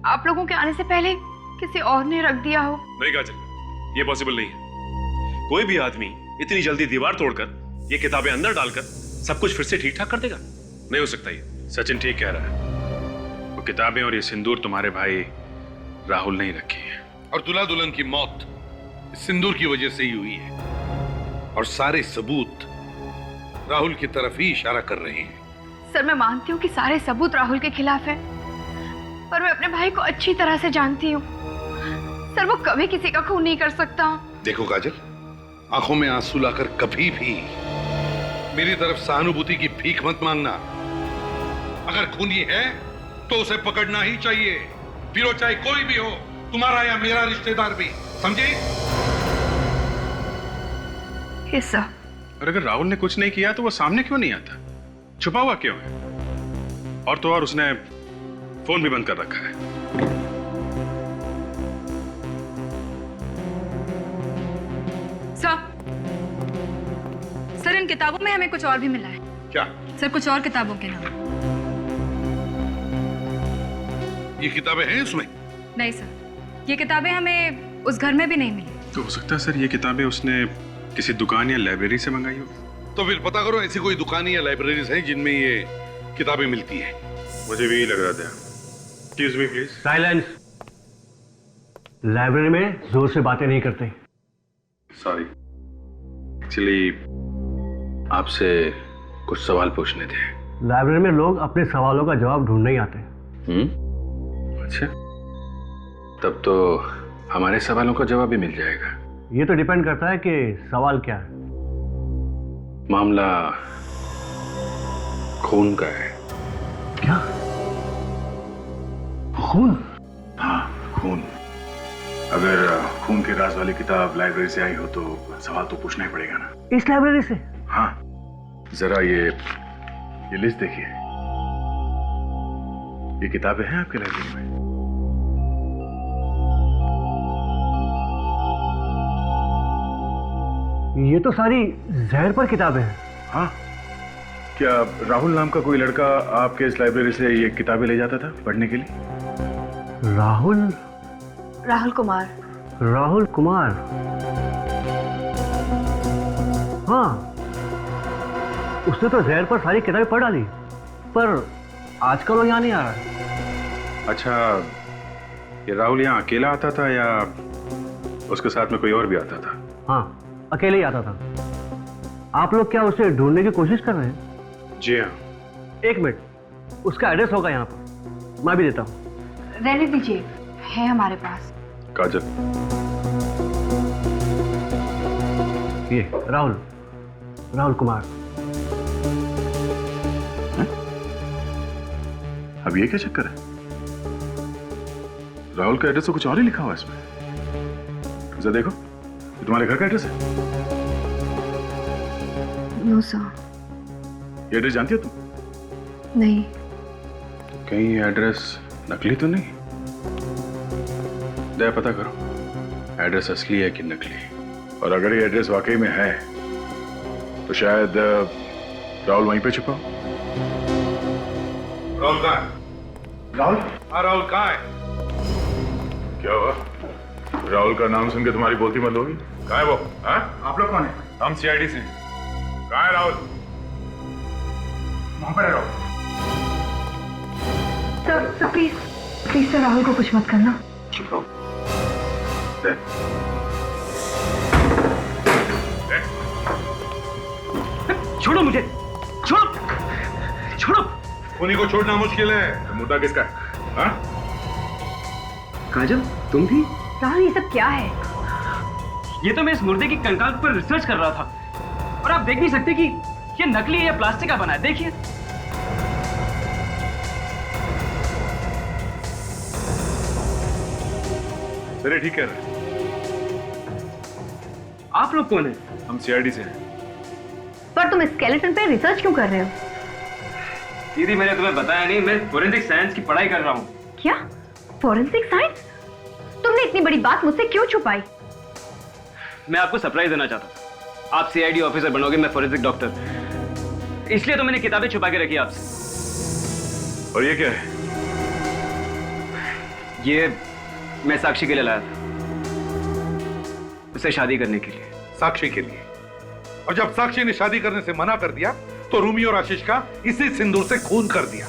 आप लोगों के आने से पहले किसी और ने रख दिया हो। नहीं काजल, ये पॉसिबल नहीं है। कोई भी आदमी इतनी जल्दी दीवार तोड़कर ये किताबें अंदर डालकर सब कुछ फिर से ठीक ठाक कर देगा? नहीं हो सकता ये। सचिन ठीक कह रहा है। वो किताबें और ये सिंदूर तुम्हारे भाई राहुल ने ही रखी है। और दूल्हा दुल्हन की मौत इस सिंदूर की वजह से ही हुई है। और सारे सबूत राहुल की तरफ ही इशारा कर रहे हैं। सर, मैं मानती हूँ कि सारे सबूत राहुल के खिलाफ हैं, पर मैं अपने भाई को अच्छी तरह से जानती हूँ। सर, वो कभी किसी का खून नहीं कर सकता। देखो काजल, आंखों में आंसू लाकर कभी भी मेरी तरफ सहानुभूति की भीख मत मांगना। अगर खूनी है तो उसे पकड़ना ही चाहिए, फिर वो चाहे कोई भी हो, तुम्हारा या मेरा रिश्तेदार भी, समझे? सर, और अगर राहुल ने कुछ नहीं किया तो वो सामने क्यों नहीं आता? छुपा हुआ क्यों है? और तो और उसने फोन भी बंद कर रखा है। सर, इन किताबों में हमें कुछ और भी मिला है। क्या? सर, कुछ और किताबों के नाम। ये किताबें हैं इसमें? नहीं सर, ये किताबें हमें उस घर में भी नहीं मिली। तो हो सकता है सर ये किताबें उसने किसी दुकान या लाइब्रेरी से मंगाई हो। तो फिर पता करो ऐसी कोई दुकान या लाइब्रेरीज हैं जिनमें ये किताबें मिलती हैं। मुझे भी लग रहा था। Excuse me please. Silence. Library में जोर से बातें नहीं करते। सॉरी, एक्चुअली आपसे कुछ सवाल पूछने थे। लाइब्रेरी में लोग अपने सवालों का जवाब ढूंढने ही आते। अच्छा, तब तो हमारे सवालों का जवाब भी मिल जाएगा। ये तो डिपेंड करता है कि सवाल क्या है। मामला खून का है। क्या? खून? हाँ, खून। अगर खून के राज वाली किताब लाइब्रेरी से आई हो तो सवाल तो पूछना ही पड़ेगा ना। इस लाइब्रेरी से? हाँ, जरा ये लिस्ट देखिए। ये किताबें हैं आपके लाइब्रेरी में? ये तो सारी जहर पर किताबें हैं। हाँ, क्या राहुल नाम का कोई लड़का आपके इस लाइब्रेरी से ये किताबें ले जाता था पढ़ने के लिए? राहुल? राहुल कुमार। राहुल कुमार, हाँ, उसने तो जहर पर सारी किताबें पढ़ डाली, पर आजकल वो यहाँ नहीं आ रहा। अच्छा, ये राहुल यहाँ अकेला आता था या उसके साथ में कोई और भी आता था? हाँ, अकेले ही आता था। आप लोग क्या उसे ढूंढने की कोशिश कर रहे हैं? जी हाँ। एक मिनट, उसका एड्रेस होगा यहाँ पर, मैं भी देता हूँ। रहने दीजिए, है हमारे पास। काजल, ये राहुल कुमार। अब ये क्या चक्कर है? राहुल का एड्रेस तो कुछ और ही लिखा हुआ है इसमें। जरा देखो, ये तुम्हारे घर का एड्रेस है? No sir. ये एड्रेस जानती हो तुम? नहीं। तो कहीं ये एड्रेस नकली तो नहीं? दया पता करो, एड्रेस असली है कि नकली। और अगर ये एड्रेस वाकई में है तो शायद राहुल वहीं पे छुपा हो। राहुल कहाँ है? राहुल? हाँ, राहुल कहाँ है? क्या हुआ? राहुल का नाम सुन के तुम्हारी बोलती बंद होगी? कहाँ है वो? हाँ? आप लोग कौन है? हम सीआईडी से। कहाँ है राहुल? वहां पर है Rahul. Sir please sir, Rahul को कुछ मत करना। चुप रहो। छोड़ो मुझे, छोड़ो, छोड़ो। उन्हीं को छोड़ना मुश्किल है। मुद्दा किसका है? हाँ? काजल, तुम भी? राहुल, ये सब क्या है? ये तो मैं इस मुर्दे की कंकाल पर रिसर्च कर रहा था, और आप देख नहीं सकते कि ये नकली है या प्लास्टिक का बना है। देखिए। अरे ठीक है। आप लोग कौन हैं? हम सीआईडी से हैं। पर तुम स्केलेटन पे रिसर्च क्यों कर रहे हो? दीदी, मैंने तुम्हें बताया नहीं, मैं फोरेंसिक साइंस की पढ़ाई कर रहा हूँ। क्या? Forensic science? तुमने इतनी बड़ी बात मुझसे क्यों छुपाई? मैं आपको सरप्राइज देना चाहता था। आप सीआईडी ऑफिसर बनोगे, मैं फोरेंसिक डॉक्टर। इसलिए तो मैंने किताबें छुपा के रखी आपसे। और ये क्या है? ये मैं साक्षी के लिए लाया था, उसे शादी करने के लिए। साक्षी के लिए? और जब साक्षी ने शादी करने से मना कर दिया तो रूमी और आशीष का इसी सिंदूर से खून कर दिया।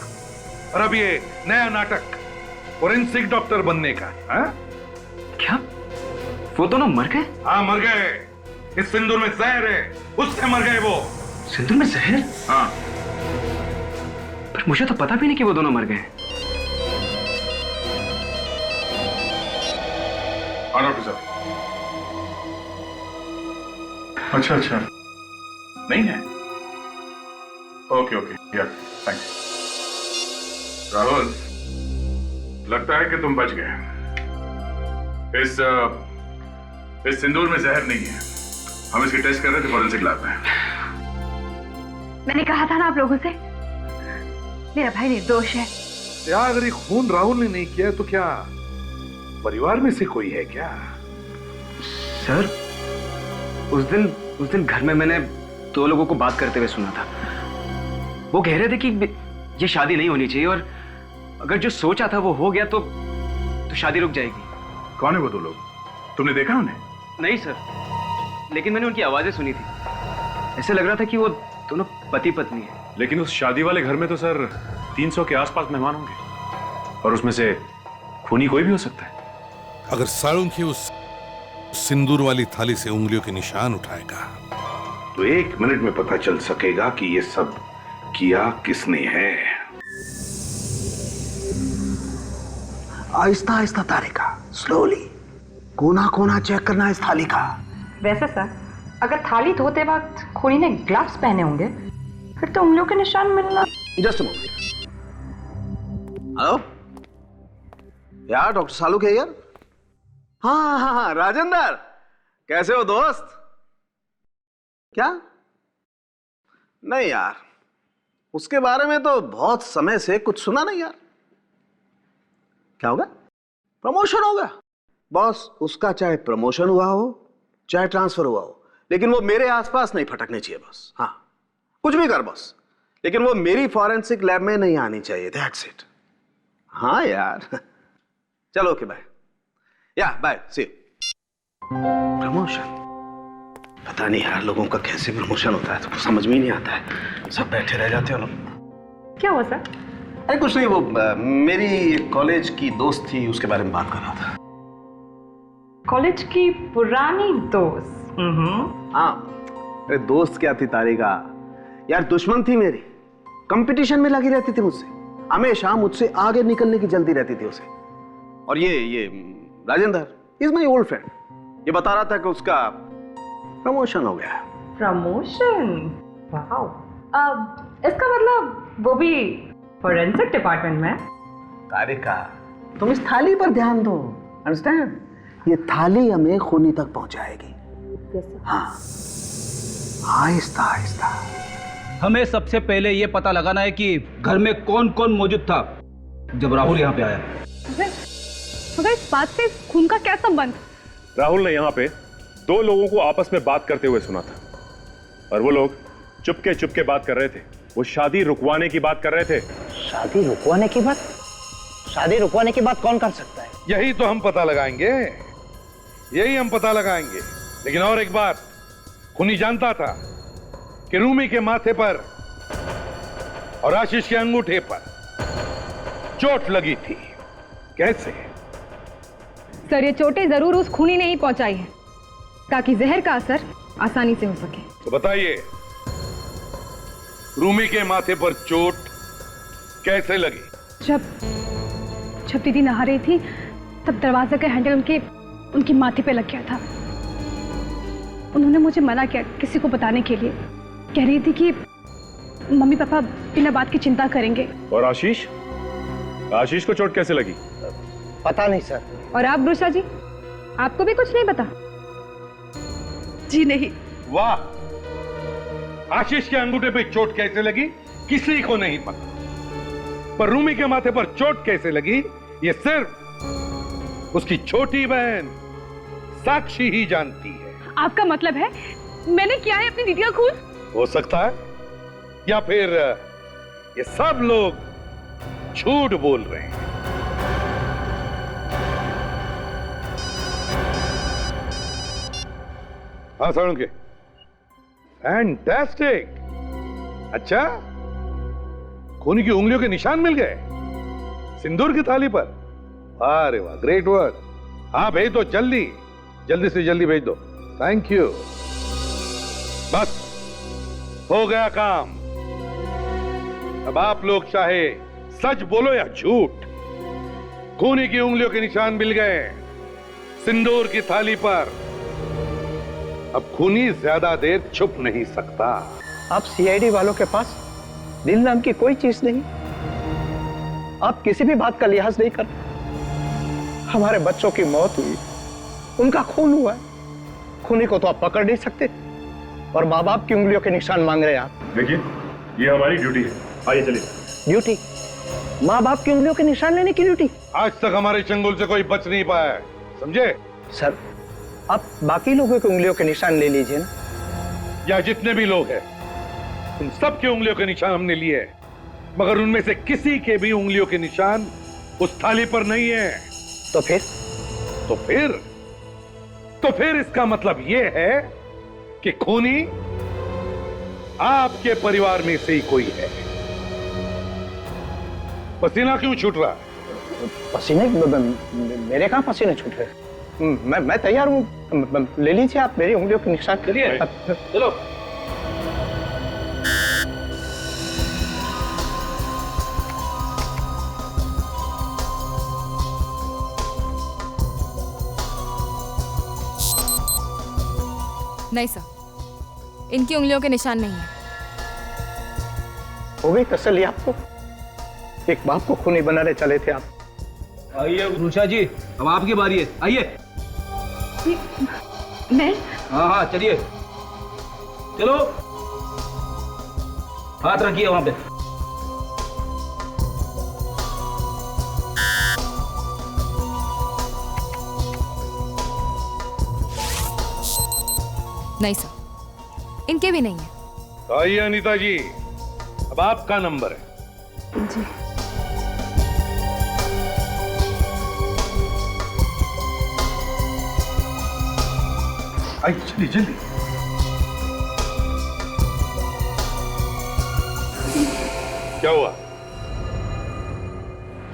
और अब ये नया नाटक फोरेंसिक डॉक्टर बनने का। हा? क्या वो दोनों मर गए? हाँ, मर गए। इस सिंदूर में जहर है, उससे मर गए वो। सिंदूर में जहर? हाँ। पर मुझे तो पता भी नहीं कि वो दोनों मर गए। हाँ डॉक्टर साहब। अच्छा, नहीं है? ओके, या थैंक्स। राहुल, लगता है कि तुम बच गए। इस सिंदूर में जहर नहीं है। हम इसकी टेस्ट कर रहे थे फोरेंसिक लैब में। मैंने कहा था ना आप लोगों से, मेरा भाई निर्दोष है। यार, अगर ये खून राहुल ने नहीं किया तो क्या परिवार में से कोई है क्या? सर, उस दिन घर में मैंने दो लोगों को बात करते हुए सुना था। वो कह रहे थे कि ये शादी नहीं होनी चाहिए, और अगर जो सोचा था वो हो गया तो शादी रुक जाएगी। कौन है वो दो लोग? तुमने देखा उन्हें? नहीं सर, लेकिन मैंने उनकी आवाजें सुनी थी। ऐसे लग रहा था कि वो दोनों पति पत्नी है। लेकिन उस शादी वाले घर में तो सर 300 के आसपास मेहमान होंगे, और उसमें से खूनी कोई भी हो सकता है। अगर साळुंखी उस सिंदूर वाली थाली से उंगलियों के निशान उठाएगा तो 1 मिनट में पता चल सकेगा कि ये सब किया किसने है। आहिस्ता आहिस्ता तारिका, स्लोली। कोना कोना चेक करना इस थाली का। वैसे सर, अगर थाली धोते वक्त खूनी ने ग्लव्स पहने होंगे फिर तो उंगलियों के निशान मिलना। Just moment. हेलो यार, डॉक्टर सालू के यार। हाँ, राजेंद्र, कैसे हो दोस्त? क्या? नहीं यार, उसके बारे में तो बहुत समय से कुछ सुना नहीं यार। क्या होगा? प्रमोशन होगा। बॉस, उसका चाहे प्रमोशन हुआ हो चाहे ट्रांसफर हुआ हो, लेकिन वो मेरे आसपास नहीं फटकने चाहिए बस। हाँ, कुछ भी कर बॉस, लेकिन वो मेरी फॉरेंसिक लैब में नहीं आनी चाहिए। That's it. हाँ यार, चलो ओके बाय। या बाय, सी यू। प्रमोशन? पता नहीं यार, लोगों का कैसे प्रमोशन होता है तो समझ में ही नहीं आता है। सब बैठे रह जाते हो लोग। क्या हुआ सर? अरे कुछ नहीं, वो मेरी कॉलेज की दोस्त थी, उसके बारे में बात कर रहा था। कॉलेज की पुरानी दोस्त? हाँ, अरे दोस्त क्या थी तारिका यार, दुश्मन थी मेरी। कंपटीशन में लगी रहती थी मुझसे, हमेशा मुझसे आगे निकलने की जल्दी रहती थी उसे। और ये Rajendra is my old friend, ये बता रहा था कि उसका प्रमोशन हो गया। प्रमोशन? वाओ। अब इसका मतलब वो भी फोरेंसिक डिपार्टमेंट में? तारिका, तुम इस थाली पर ध्यान दो, अंडरस्टैंड? ये थाली हमें खूनी तक पहुंचाएगी। हाँ, आहिस्ता आहिस्ता। हमें सबसे पहले ये पता लगाना है कि घर में कौन कौन मौजूद था जब राहुल यहाँ पे आया। मगर इस बात से खून का क्या संबंध? राहुल ने यहाँ पे दो लोगों को आपस में बात करते हुए सुना था, और वो लोग चुपके चुपके बात कर रहे थे। वो शादी रुकवाने की बात कर रहे थे। शादी रुकवाने की बात? शादी रुकवाने की बात कौन कर सकता है? यही तो हम पता लगाएंगे, यही हम पता लगाएंगे। लेकिन और एक बात, खूनी जानता था कि रूमी के माथे पर और आशीष के अंगूठे पर चोट लगी थी। कैसे? सर, ये चोटें जरूर उस खूनी ने ही पहुंचाई है ताकि जहर का असर आसानी से हो सके। तो बताइए, रूमी के माथे पर चोट कैसे लगी? जब दीदी नहा रही थी तब दरवाजे का हैंडल उनकी माथे पे लग गया था। उन्होंने मुझे मना किया किसी को बताने के लिए। कह रही थी कि मम्मी पापा बिना बात की चिंता करेंगे। और आशीष को चोट कैसे लगी? पता नहीं सर। और आप ब्रुषा जी, आपको भी कुछ नहीं पता? जी नहीं। वाह, आशीष के अंगूठे पे चोट कैसे लगी किसी को नहीं पता, पर रूमी के माथे पर चोट कैसे लगी ये सिर्फ उसकी छोटी बहन साक्षी ही जानती है। आपका मतलब है मैंने किया है अपनी दीदी का खून? हो सकता है, या फिर ये सब लोग झूठ बोल रहे हैं। हाँ साळुंखे, फैंटास्टिक। अच्छा, खूनी की उंगलियों के निशान मिल गए सिंदूर की थाली पर। अरे वाह, ग्रेट वर्क। हाँ भेज दो, जल्दी से जल्दी भेज दो। Thank you. बस हो गया काम। अब आप लोग चाहे सच बोलो या झूठ, खूनी की उंगलियों के निशान मिल गए सिंदूर की थाली पर। अब खूनी ज्यादा देर छुप नहीं सकता। आप सीआईडी वालों के पास दिल नाम की कोई चीज नहीं। आप किसी भी बात का लिहाज नहीं करते। हमारे बच्चों की मौत हुई, उनका खून हुआ है, खूनी को तो आप पकड़ नहीं सकते, और माँ बाप की उंगलियों के निशान मांग रहे हैं आप। देखिए, ये हमारी ड्यूटी है। आइए चलिए। ड्यूटी? माँ बाप की उंगलियों के निशान लेने की ड्यूटी? आज तक हमारे चंगुल से कोई बच नहीं पाया है, समझे? सर, आप बाकी लोगों की उंगलियों के निशान ले लीजिए ना। या जितने भी लोग हैं, उन सब की उंगलियों के निशान हमने लिए हैं, मगर उनमें से किसी के भी उंगलियों के निशान उस थाली पर नहीं है। तो फिर इसका मतलब यह है कि खूनी आपके परिवार में से ही कोई है। पसीना क्यों छूट रहा है? पसीने? मेरे कहां पसीने छूट रहे? मैं तैयार हूं, ले लीजिए आप मेरी उंगलियों के निशान। चलो। नहीं सर, इनकी उंगलियों के निशान नहीं है। हो गई तसल्ली आपको? एक बाप को खूनी बनाने चले थे आप। आइए उषा जी, अब आपकी बारी है, आइए। मैं? हाँ हाँ चलिए, चलो हाथ रखिए वहां पे। नहीं सर, इनके भी नहीं है। आइए अनीता जी, अब आपका नंबर है। जी। आइए जल्दी जल्दी। क्या हुआ?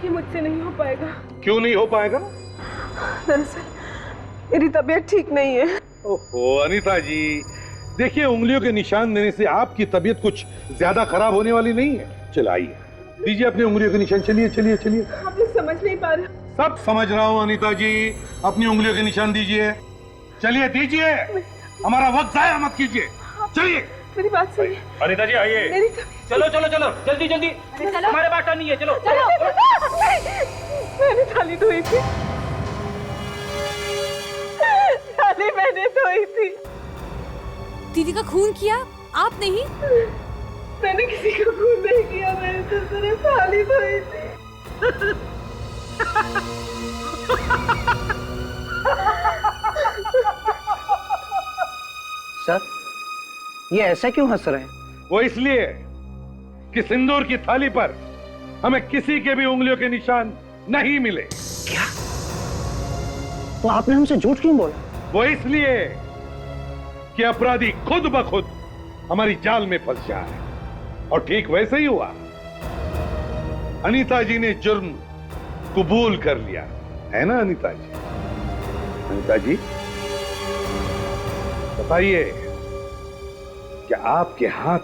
ये मुझसे नहीं हो पाएगा। क्यों नहीं हो पाएगा? दरअसल मेरी तबीयत ठीक नहीं है। ओहो अनीता जी, देखिए उंगलियों के निशान देने से आपकी तबीयत कुछ ज्यादा खराब होने वाली नहीं है। चलाइए, दीजिए अपनी उंगलियों के निशान। चलिए चलिए चलिए। आप लोग समझ नहीं पा रहे। सब समझ रहा हूँ अनीता जी, अपनी उंगलियों के निशान दीजिए। चलिए दीजिए, हमारा वक्त जाया मत कीजिए। चलिए। मेरी बात सुनिए। अनीता जी आइए। मेरी चलो चलो चलो, जल्दी जल्दी, हमारे बात नहीं है, चलो चलो। मैंने थाली धोई थी, थाली मैंने धोई थी। दीदी का खून किया आप नहीं? मैंने किसी का खून नहीं किया, मैंने तो सिर्फ थाली धोई थी। सर, ये ऐसा क्यों हंस रहे हैं? वो इसलिए कि सिंदूर की थाली पर हमें किसी के भी उंगलियों के निशान नहीं मिले। क्या? तो आपने हमसे झूठ क्यों बोला? वो इसलिए कि अपराधी खुद ब खुद हमारी जाल में फंस जाए। और ठीक वैसे ही हुआ, अनीता जी ने जुर्म कबूल कर लिया है ना अनीता जी? अनीता जी बताइए, क्या आपके हाथ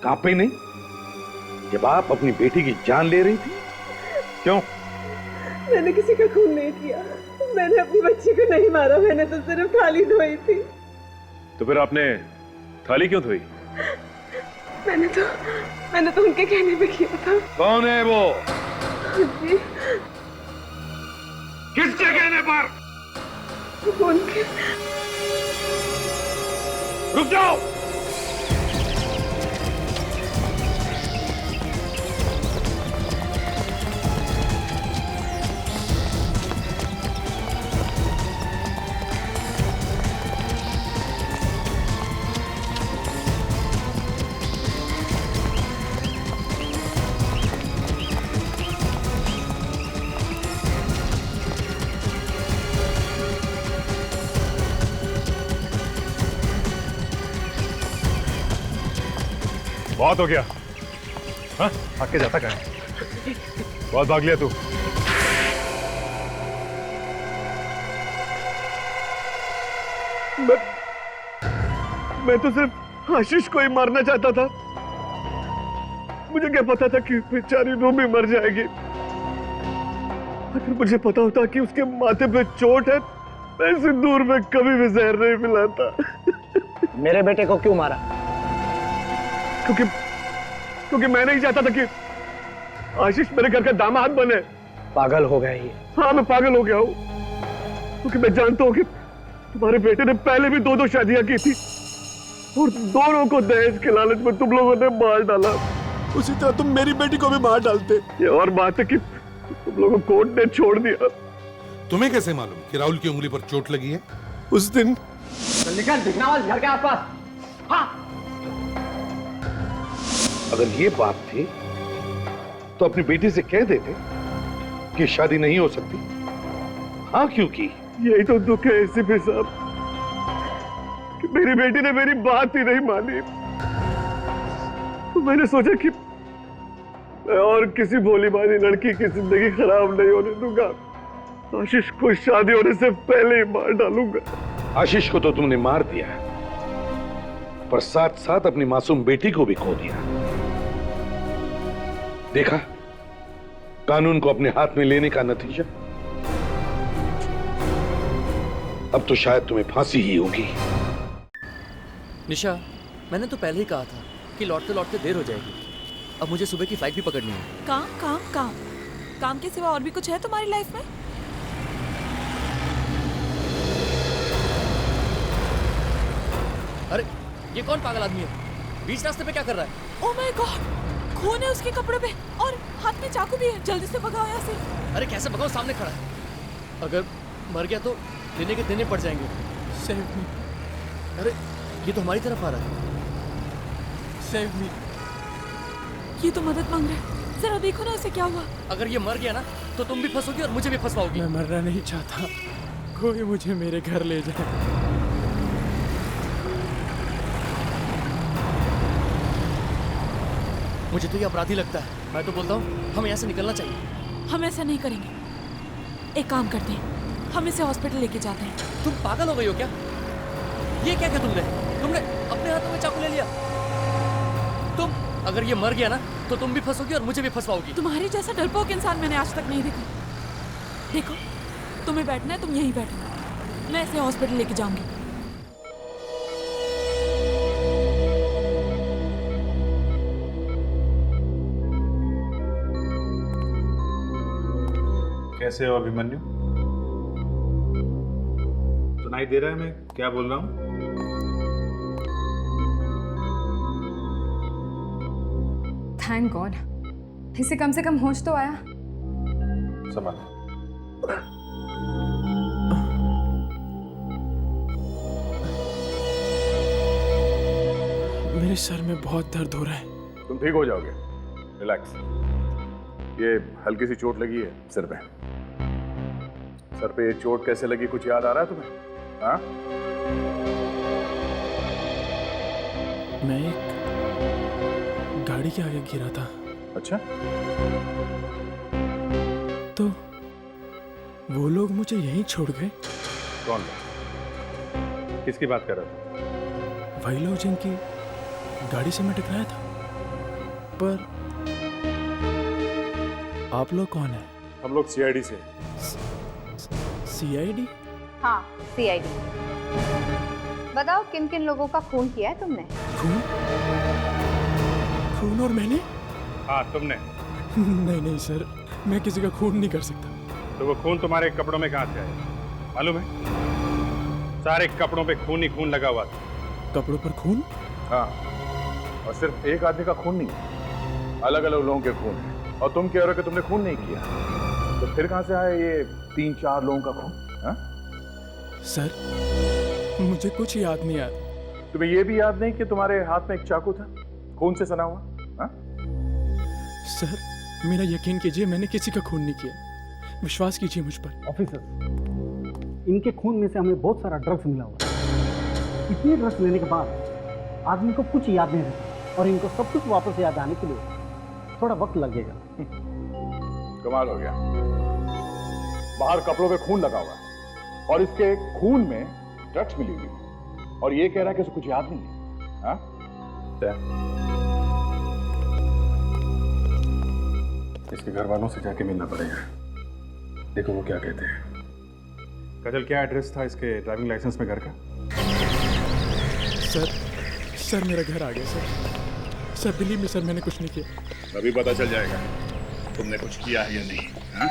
कांपे नहीं जब आप अपनी बेटी की जान ले रही थी? क्यों? मैंने किसी का खून नहीं किया, मैंने अपनी बच्ची को नहीं मारा, मैंने तो सिर्फ थाली धोई थी। तो फिर आपने थाली क्यों धोई? मैंने तो उनके कहने पे किया था। कौन है वो? जी। किसके कहने पर? उनके। रुक जाओ। बहुत हो गया। हाँ, आके जाता कहाँ है? बहुत भाग लिया तू। मैं तो सिर्फ आशीष को ही मारना चाहता था। मुझे क्या पता था कि बेचारी रूबी मर जाएगी। अगर मुझे पता होता कि उसके माथे पे चोट है, मैं सिंदूर में कभी भी जहर नहीं मिलाता। मेरे बेटे को क्यों मारा? क्योंकि मैं नहीं चाहता था कि आशीष मेरे घर का दामाद बने। पागल हो गया ये। हाँ, मैं पागल हो गया हूँ, क्योंकि मैं जानता हूँ कि तुम्हारे बेटे ने पहले भी 2 शादियां की थी और दोनों को दहेज के लालच में तुम लोगों ने मार डाला। उसी तरह तुम मेरी बेटी को भी मार डालते। ये और बात है कि तुम लोगों को कोर्ट ने छोड़ दिया। तुम्हें कैसे मालूम कि राहुल की उंगली पर चोट लगी है? उस दिन निकल भिखनावाल घर के आसपास। हाँ। अगर ये बात थी तो अपनी बेटी से कह देते कि शादी नहीं हो सकती। हाँ, क्योंकि यही तो दुख है एसीपी साहब कि मेरी बेटी ने मेरी बात ही नहीं मानी। तो मैंने सोचा कि मैं और किसी भोली भाली लड़की की जिंदगी खराब नहीं होने दूंगा। आशीष को शादी होने से पहले ही मार डालूंगा। आशीष को तो तुमने मार दिया, पर साथ साथ अपनी मासूम बेटी को भी खो दिया। देखा कानून को अपने हाथ में लेने का नतीजा? अब तो शायद तुम्हें फांसी ही होगी। निशा, मैंने तो पहले ही कहा था कि लौटते लौटते देर हो जाएगी। अब मुझे सुबह की फ्लाइट भी पकड़नी है। काम काम काम काम के सिवा और भी कुछ है तुम्हारी लाइफ में? अरे ये कौन पागल आदमी है? बीच रास्ते पे क्या कर रहा है? ओह माय गॉड, खून है उसके कपड़े पे और हाथ में चाकू भी है। जल्दी से भगाओ यहाँ से। अरे कैसे भगाओ? सामने खड़ा है। अगर मर गया तो देने के देने पड़ जाएंगे। Save me. अरे ये तो हमारी तरफ आ रहा है। Save me. ये तो मदद मांग रहा है। जरा देखो ना उसे क्या हुआ। अगर ये मर गया ना तो तुम भी फंसोगी और मुझे भी फंसवाओगी। मैं मरना नहीं चाहता, कोई मुझे मेरे घर ले जाए। मुझे तो ये अपराधी लगता है। मैं तो बोलता हूँ हमें यहाँ से निकलना चाहिए। हम ऐसा नहीं करेंगे। एक काम करते हैं, हम इसे हॉस्पिटल लेके जाते हैं। तुम पागल हो गई हो क्या? ये क्या किया तुमने अपने हाथों में चाकू ले लिया। तुम अगर ये मर गया ना तो तुम भी फंसोगी और मुझे भी फंसवाओगी। तुम्हारे जैसा डरपोक इंसान मैंने आज तक नहीं देखा। देखो तुम्हें बैठना है, तुम यहीं बैठो, मैं इसे हॉस्पिटल लेके जाऊंगी। कैसे हो अभिमन्यु? सुनाई दे रहा है मैं क्या बोल रहा हूँ? थैंक गॉड, इसे कम से कम होश तो आया। संभाल। मेरे सर में बहुत दर्द हो रहा है। तुम ठीक हो जाओगे, रिलैक्स। ये हल्की सी चोट लगी है सिर पे। सर पे ये चोट कैसे लगी कुछ याद आ रहा है तुम्हें? हाँ? मैं एक गाड़ी के आगे गिरा था। अच्छा? तो वो लोग मुझे यहीं छोड़ गए। कौन लोग? किसकी बात कर रहा था? वही लोग जिनकी गाड़ी से मैं टकराया था। पर आप लोग कौन है? हम लोग सीआईडी से। सीआईडी? हाँ, सीआईडी। बताओ किन किन लोगों का खून किया है तुमने? खून? खून और मैंने? हाँ तुमने। नहीं सर, मैं किसी का खून नहीं कर सकता। तो वो खून तुम्हारे कपड़ों में कहाँ से आया मालूम है? सारे कपड़ों पे खून ही खून लगा हुआ था। कपड़ों पर खून? हाँ, और सिर्फ एक आदमी का खून नहीं, अलग अलग लोगों के खून है। और तुम कह रहे हो कि तुमने खून नहीं किया, तो फिर कहाँ से आया ये 3-4 लोगों का खून? हाँ? सर मुझे कुछ याद नहीं आता। तुम्हें ये भी याद नहीं कि तुम्हारे हाथ में एक चाकू था खून से सना हुआ? हाँ? सर मेरा यकीन कीजिए, मैंने किसी का खून नहीं किया। विश्वास कीजिए मुझ पर। ऑफिसर, इनके खून में से हमें बहुत सारा ड्रग्स मिला हुआ है। इतने ड्रग्स लेने के बाद आदमी को कुछ याद नहीं रहता और इनको सब कुछ वापस याद आने के लिए थोड़ा वक्त लगेगा। कमाल हो गया। बाहर कपड़ों पे खून लगा हुआ और इसके खून में ड्रग्स मिली हुई और ये कह रहा है कि उसे कुछ याद नहीं है। हाँ? इसके घर वालों से जाके मिलना पड़ेगा। देखो वो क्या कहते हैं। काजल, क्या एड्रेस था इसके ड्राइविंग लाइसेंस में घर का? सर मेरा घर आ गया सर बिलीव में सर, मैंने कुछ नहीं किया। अभी पता चल जाएगा तुमने कुछ किया है या नहीं। हाँ?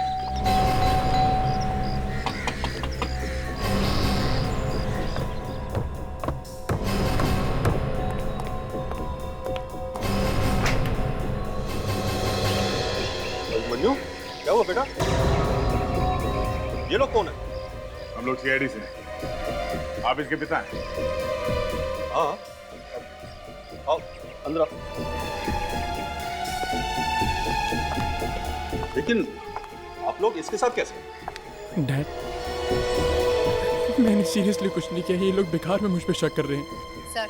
मन्नू, क्या हुआ बेटा? ये लोग कौन है? हम लोग सीआईडी से हैं। आप इसके पिता हैं? हाँ, आओ अंदर आओ। लेकिन आप लोग इसके साथ कैसे? डैड, मैंने सीरियसली कुछ नहीं किया। ये लोग बेकार में मुझ पे शक कर रहे हैं। सर,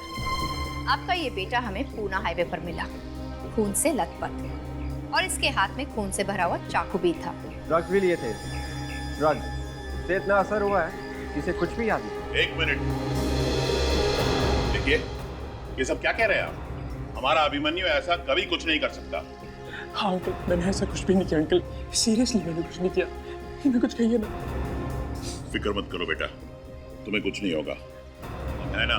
आपका ये बेटा हमें पूना हाईवे पर मिला, खून से लथपथ, और इसके हाथ में खून से भरा हुआ चाकू भी था। ड्रग्स भी लिए थे। ड्रग्स से इतना असर हुआ है इसे कुछ भी याद नहीं। एक मिनट, देखिए ये सब क्या कह रहे हैं आप? हमारा अभिमन्यु ऐसा कभी कुछ नहीं कर सकता। हाँ अंकल, मैंने ऐसा कुछ भी नहीं किया अंकल, सीरियसली मैंने कुछ नहीं किया। इन्हें कुछ कहिए ना। फिक्र मत करो बेटा, तुम्हें कुछ नहीं होगा, है ना?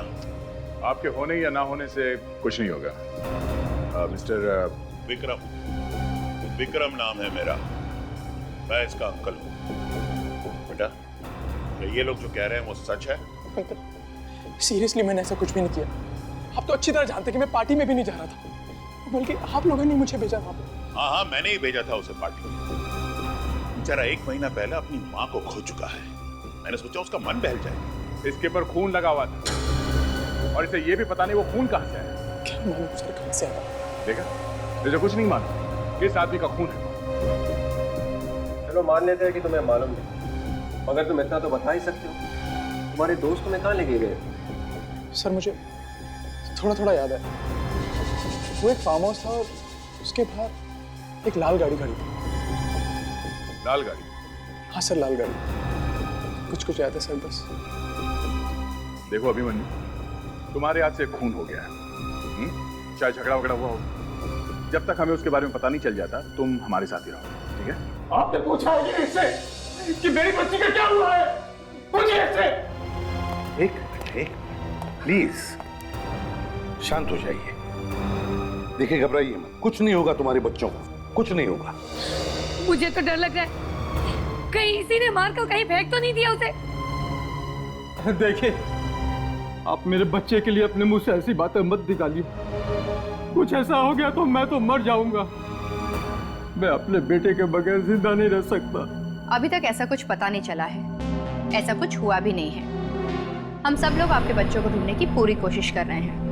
आपके होने या ना होने से कुछ नहीं होगा। मिस्टर विक्रम, विक्रम नाम है मेरा, मैं इसका अंकल हूँ। बेटा, ये लोग जो कह रहे हैं वो सच है? अंकल, सीरियसली मैंने ऐसा कुछ भी नहीं किया। आप तो अच्छी तरह जानते कि मैं पार्टी में भी नहीं जा रहा था, बल्कि आप लोगों ने मुझे भेजा वहां पे। हाँ, मैंने ही भेजा था उसे पार्टी में। बेचारा 1 महीना पहले अपनी माँ को खो चुका है। मैंने सोचा उसका मन बहल जाए। इसके पर खून लगा हुआ था और इसे ये भी पता नहीं वो खून कहाँ से आया। क्या मालूम सर कहाँ से आया? देखा, तुझे कुछ नहीं मालूम, किस आदमी का खून है। चलो मान लेते हैं कि तुम्हें मालूम नहीं, मगर तुम इतना तो बता ही सकते हो, तुम्हारे दोस्त तुम्हें कहाँ लेके गए? सर मुझे थोड़ा थोड़ा याद है। वो एक फार्म हाउस था और उसके बाहर एक लाल गाड़ी खड़ी थी। लाल गाड़ी? हाँ सर, लाल गाड़ी। कुछ याद है सर बस। देखो अभिमन्यु, तुम्हारे हाथ से खून हो गया है, चाहे झगड़ा वगड़ा हुआ हो, जब तक हमें उसके बारे में पता नहीं चल जाता तुम हमारे साथ ही रहो, ठीक है? आपने पूछा है कि इससे कि मेरी बच्ची का क्या हुआ है? पूछिए इससे। एक प्लीज शांत हो जाइए। देखिए, घबराइए मत, कुछ नहीं होगा तुम्हारे बच्चों को, कुछ नहीं होगा। मुझे तो डर लग रहा है, कहीं इसी ने मार कर कहीं फेंक तो नहीं दिया उसे। देखिए, आप मेरे बच्चे के लिए अपने मुंह से ऐसी बातें मत निकालिए। कुछ ऐसा हो गया तो मैं तो मर जाऊंगा। मैं अपने बेटे के बगैर जिंदा नहीं रह सकता। अभी तक ऐसा कुछ पता नहीं चला है, ऐसा कुछ हुआ भी नहीं है। हम सब लोग आपके बच्चों को ढूंढने की पूरी कोशिश कर रहे हैं।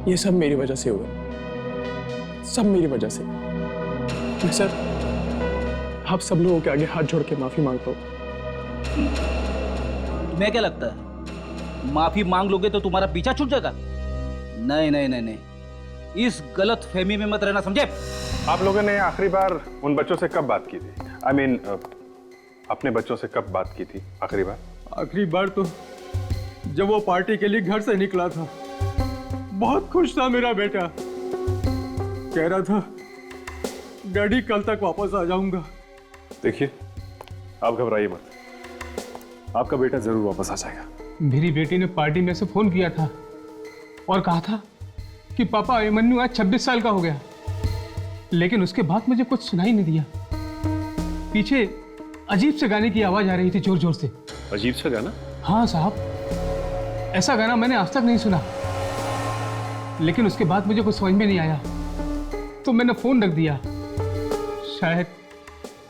ये सब मेरी वजह से हुआ, सब मेरी वजह से। मैं सर आप सब लोगों के आगे हाथ जोड़ के माफी मांगता हूँ। तुम्हें क्या लगता है माफी मांग लोगे तो तुम्हारा पीछा छूट जाएगा? नहीं नहीं नहीं नहीं, इस गलत फहमी में मत रहना, समझे? आप लोगों ने आखिरी बार उन बच्चों से कब बात की थी? I mean, अपने बच्चों से कब बात की थी आखिरी बार? आखिरी बार तो जब वो पार्टी के लिए घर से निकला था। बहुत खुश था मेरा बेटा, कह रहा था डैडी कल तक वापस आ जाऊंगा। देखिए, आप घबराइए मत, आपका बेटा जरूर वापस आ जाएगा। मेरी बेटी ने पार्टी में से फोन किया था और कहा था कि पापा अभिमन्यु आज 26 साल का हो गया, लेकिन उसके बाद मुझे कुछ सुनाई नहीं दिया। पीछे अजीब से गाने की आवाज आ रही थी, जोर जोर से। अजीब सा गाना? हाँ साहब, ऐसा गाना मैंने आज तक नहीं सुना। लेकिन उसके बाद मुझे कुछ समझ में नहीं आया तो मैंने फोन रख दिया। शायद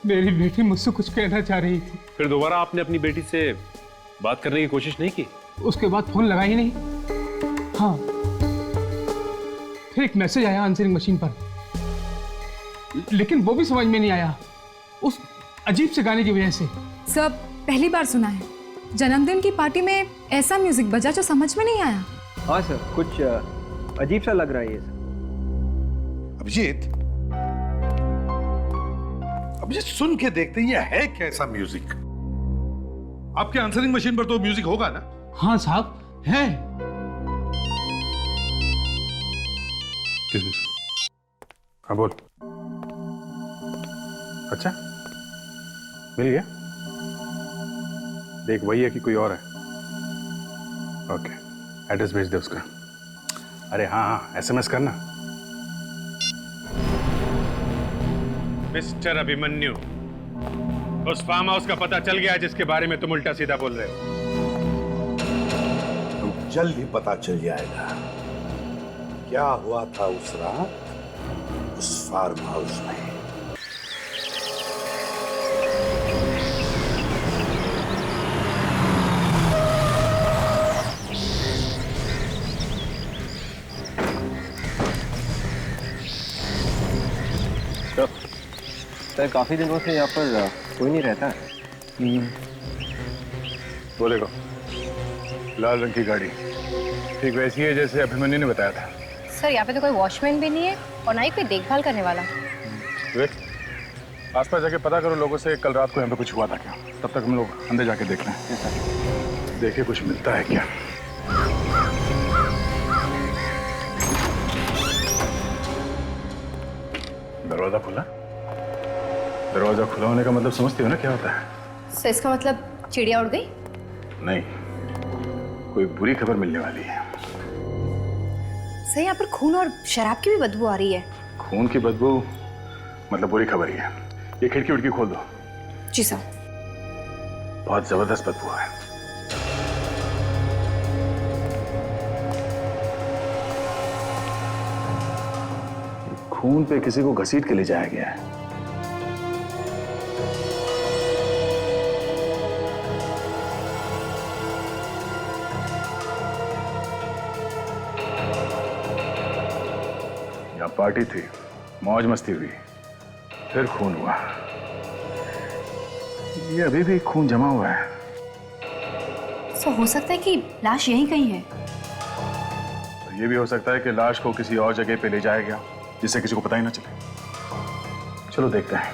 मेरी बेटी मुझसे कुछ कहना चाह रही थी। फिर दोबारा आपने अपनी बेटी से बात करने की कोशिश नहीं की? उसके बाद फोन लगा ही नहीं। हाँ, फिर एक मैसेज आया आंसरिंग मशीन पर, लेकिन वो भी समझ में नहीं आया उस अजीब से गाने की वजह से। सब पहली बार सुना है, जन्मदिन की पार्टी में ऐसा म्यूजिक बजा जो समझ में नहीं आया। हाँ सर, कुछ अजीब सा लग रहा है ये सब। अभिजीत, अभिजीत सुन के देखते हैं, ये है कैसा म्यूजिक? आपके आंसरिंग मशीन पर तो म्यूजिक होगा ना? हाँ साहब, है। हाँ बोल। अच्छा, मिल गया? देख, वही है कि कोई और है? ओके, एड्रेस भेज दे उसका। अरे हाँ हाँ, SMS करना। मिस्टर अभिमन्यु, उस फार्म हाउस का पता चल गया जिसके बारे में तुम उल्टा सीधा बोल रहे हो? तो जल्द ही पता चल जाएगा क्या हुआ था उस रात उस फार्म हाउस में। सर, काफी दिनों से यहाँ पर कोई नहीं रहता है। बोलेगा, लाल रंग की गाड़ी ठीक वैसी है जैसे अभिमन्यु ने बताया था। सर, यहाँ पे तो कोई वॉचमैन भी नहीं है और ना ही कोई देखभाल करने वाला। देख, आसपास जाके पता करो लोगों से कल रात को यहाँ पे कुछ हुआ था क्या। तब तक हम लोग अंदर जाके देख लें, देखे कुछ मिलता है क्या। दरवाजा खुला? दरवाजा खुला होने का मतलब समझती हो ना क्या होता है? सर, इसका मतलब चिड़िया उड़ गई? नहीं, कोई बुरी खबर मिलने वाली है। सर यहाँ पर खून और शराब की भी बदबू आ रही है। खून की बदबू मतलब बुरी खबर ही है। ये खिड़की उड़की खोल दो। जी सर। बहुत जबरदस्त बदबू है। खून पे किसी को घसीट के ले जाया गया है। यहाँ पार्टी थी, मौज मस्ती हुई, फिर खून हुआ। ये अभी भी खून जमा हुआ है। सो हो सकता है कि लाश यहीं कहीं है। तो ये भी हो सकता है कि लाश को किसी और जगह पे ले जाया गया जिससे किसी को पता ही ना चले। चलो देखते हैं।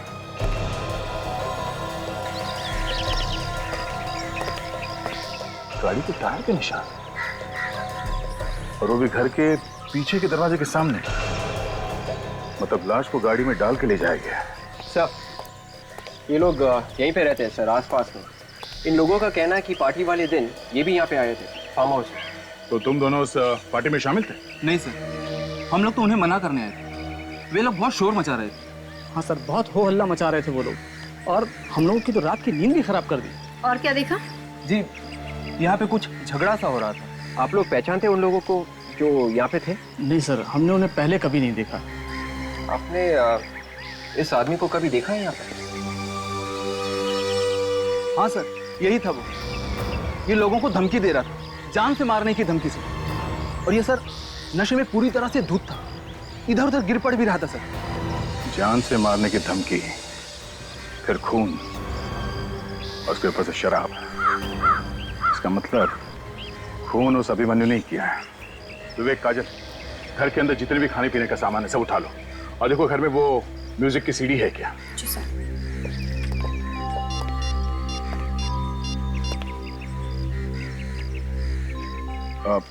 गाड़ी के टायर के निशान और वो भी घर के पीछे के दरवाजे के सामने। मतलब लाश को गाड़ी में डाल के ले जाया गया। सर, ये लोग यहीं पे रहते हैं सर, आसपास में। इन लोगों का कहना है कि पार्टी वाले दिन ये भी यहाँ पे आए थे, फार्म हाउस में। तो तुम दोनों उस पार्टी में शामिल थे? नहीं सर, हम लोग तो उन्हें मना करने आए थे। वे लोग बहुत शोर मचा रहे थे। हाँ सर, बहुत हो हल्ला मचा रहे थे वो लोग, और हम लोगों की तो रात की नींद भी खराब कर दी। और क्या देखा? जी, यहाँ पे कुछ झगड़ा सा हो रहा था। आप लोग पहचानते उन लोगों को जो यहाँ पे थे? नहीं सर, हमने उन्हें पहले कभी नहीं देखा। आपने इस आदमी को कभी देखा है यहाँ पे? हाँ सर, यही था वो। ये लोगों को धमकी दे रहा था, जान से मारने की धमकी से। और ये सर नशे में पूरी तरह से धुत था, इधर उधर गिर पड़ भी रहा था सर। जान से मारने की धमकी, फिर खून, और उसके ऊपर से शराब। इसका मतलब खून उस अभिमन्यु ने किया है। विवेक, काजल, घर के अंदर जितने भी खाने पीने का सामान है सब उठा लो, और देखो घर में वो म्यूजिक की सीडी है क्या। जी सर।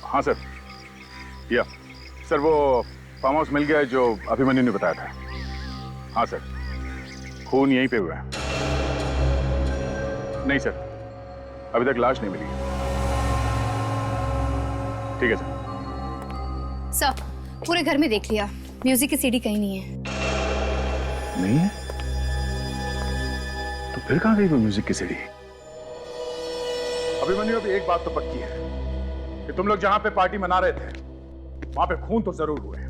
हाँ सर, या सर वो फार्म हाउस मिल गया है जो अभिमन्यु ने बताया था। हाँ सर, खून यहीं पे हुआ है। नहीं सर, अभी तक लाश नहीं मिली। ठीक है सर। सर, पूरे घर में देख लिया, म्यूजिक की सीडी कहीं नहीं है। नहीं है? तो फिर कहाँ गई वो म्यूजिक की सीडी? अभिमन्यु, अभी एक बात तो पक्की है कि तुम लोग जहां पे पार्टी मना रहे थे वहां पे खून तो जरूर हुए हैं।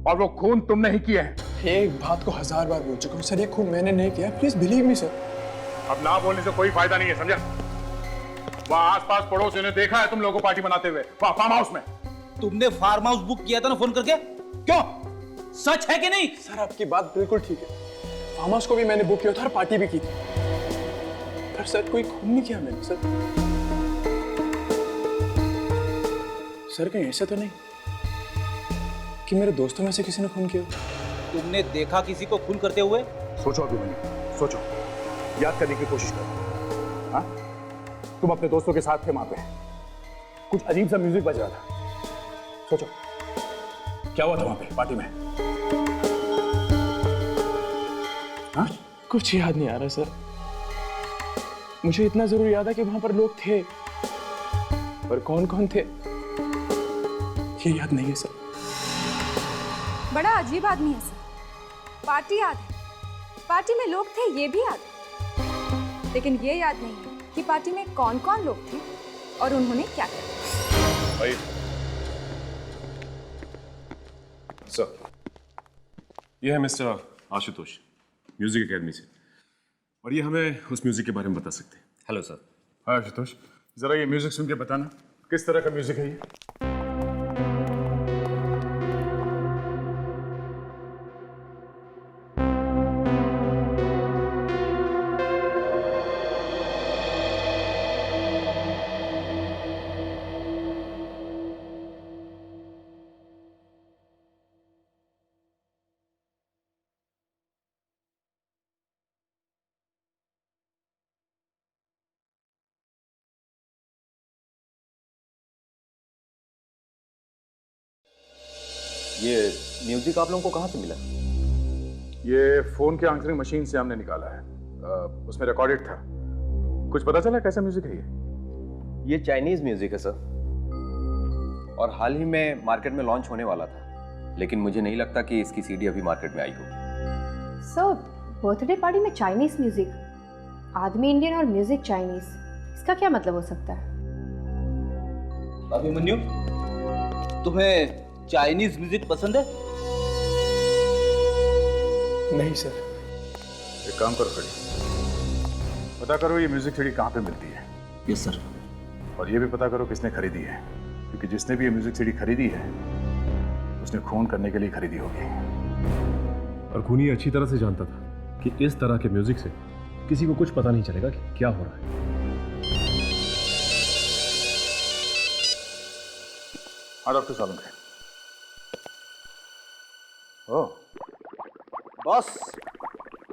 और वो खून तुमने ही किए हैं। एक बात को 1000 बार बोल चुका हूं सर, ये खून मैंने नहीं किया, प्लीज बिलीव मी सर। अब ना बोलने से कोई फायदा नहीं है, समझा? वहां आसपास पड़ोसियों ने देखा है तुम लोगों को पार्टी मनाते हुए, वहां फार्म हाउस में। तुमने फार्म हाउस बुक किया था ना फोन करके? क्यों? सच है कि नहीं? सर आपकी बात बिल्कुल ठीक है, फार्म हाउस को भी मैंने बुक किया था और पार्टी भी की थी, पर सर कोई खून नहीं किया मैंने सर। सर कहीं ऐसा तो नहीं कि मेरे दोस्तों में से किसी ने खून किया? तुमने देखा किसी को खून करते हुए? सोचो अभिमन्यु, सोचो, याद करने की कोशिश करो। हाँ, तुम अपने दोस्तों के साथ थे वहां पे, कुछ अजीब सा म्यूजिक बज रहा था। सोचो क्या हुआ था वहां पे पार्टी में? हाँ? कुछ याद नहीं आ रहा सर। मुझे इतना जरूर याद है कि वहां पर लोग थे, पर कौन कौन थे ये याद नहीं है सर। बड़ा अजीब आदमी है सर। पार्टी याद है, पार्टी में लोग थे ये भी याद है, लेकिन ये याद नहीं है कि पार्टी में कौन कौन लोग थे और उन्होंने क्या किया। सर, ये है मिस्टर आशुतोष, म्यूजिक एकेडमी से, और ये हमें उस म्यूजिक के बारे में बता सकते हैं। Hello sir. हाँ आशुतोष, जरा ये म्यूजिक सुन के बताना किस तरह का म्यूजिक है ये? ये म्यूजिक आप लोगों को कहाँ से मिला? ये फोन के आंसरिंग मशीन से हमने निकाला है। उसमें रिकॉर्डेड था। कुछ पता चला कैसा म्यूजिक है ये? ये चाइनीज म्यूजिक है सर, और हाल ही में मार्केट में लॉन्च होने वाला था, लेकिन मुझे नहीं लगता कि इसकी सीडी अभी मार्केट में आई होगी। सर, बर्थडे पार्टी में चाइनीज म्यूजिक, आदमी इंडियन और म्यूजिक चाइनीज, इसका क्या मतलब हो सकता है? अभिमन्यु, तुम्हें चाइनीज म्यूजिक पसंद है? नहीं सर। एक काम करो खड़ी, पता करो ये म्यूजिक सीडी कहाँ पे मिलती है। Yes sir. और ये भी पता करो किसने खरीदी है, क्योंकि जिसने भी ये म्यूजिक सीडी खरीदी है उसने खून करने के लिए खरीदी होगी। और खूनी अच्छी तरह से जानता था कि इस तरह के म्यूजिक से किसी को कुछ पता नहीं चलेगा कि क्या हो रहा है। हाँ डॉक्टर सालुंखे। ओह बॉस,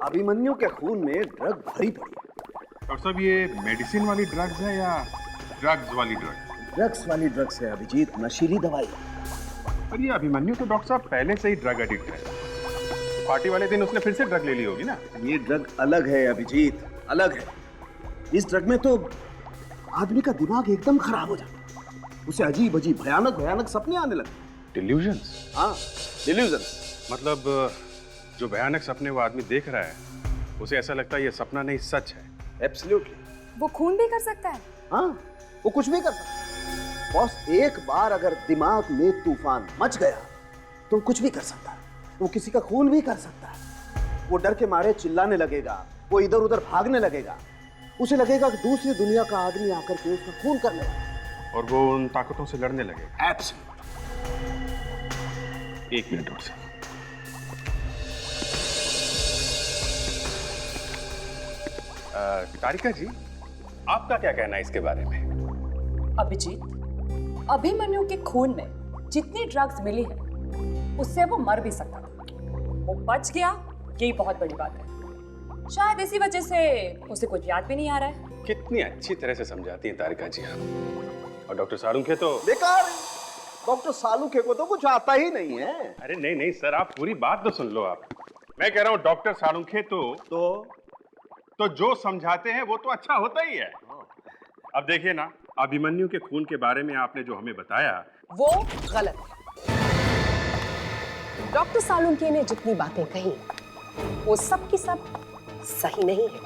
अभिमन्यु के खून में ड्रग भरी पड़ी है। डॉक्टर साहब, ये मेडिसिन वाली ड्रग्स है या ड्रग्स वाली ड्रग्स? ड्रग्स वाली ड्रग्स है अभिजीत, नशीली दवाई। पर ये अभिमन्यु तो डॉक्टर साहब पहले से ही ड्रग एडिक्ट है। पार्टी वाले दिन उसने फिर से ड्रग ले ली होगी ना? ये ड्रग अलग है अभिजीत, अलग है। इस ड्रग में तो आदमी का दिमाग एकदम खराब हो जाता है, उसे अजीब अजीब भयानक भयानक सपने आने लगते। डिल्यूजन्स? हाँ, डिल्यूजन्स। मतलब जो भयानक सपने वो आदमी देख रहा है उसे ऐसा लगता है ये सपना नहीं सच है। एब्सोल्युटली। वो खून भी कर सकता है? हाँ, वो कुछ भी कर सकता है। बॉस, एक बार अगर दिमाग में तूफान मच गया तो कुछ भी कर सकता है। वो किसी का खून भी कर सकता है। वो डर के मारे चिल्लाने लगेगा, वो इधर उधर भागने लगेगा, उसे लगेगा कि दूसरी दुनिया का आदमी आकर के उसका खून करने लगा, और वो उन ताकतों से लड़ने लगेगा। एब्सोल्युटली। एक मिनट और से। तारिका जी, आपका क्या कहना है इसके बारे में? अभिजीत, अभिमन्यु के खून में जितनी ड्रग्स मिली है उससे वो मर भी सकता था। वो बच गया, यही बहुत बड़ी बात है। शायद इसी वजह से उसे कुछ याद भी नहीं आ रहा है। कितनी अच्छी तरह से समझाती हैं तारिका जी आप। और डॉक्टर सालुंखे तो बेकार। डॉक्टर सालुंखे को तो कुछ आता ही नहीं है। अरे नहीं नहीं सर, आप पूरी बात तो सुन लो। आप, मैं कह रहा हूँ डॉक्टर सालुंखे तो जो समझाते हैं वो तो अच्छा होता ही है। अब देखिए ना, अभिमन्यु के खून के बारे में आपने जो हमें बताया वो गलत है। डॉक्टर सालुंखे ने जितनी बातें कही वो सब की सब सही नहीं है।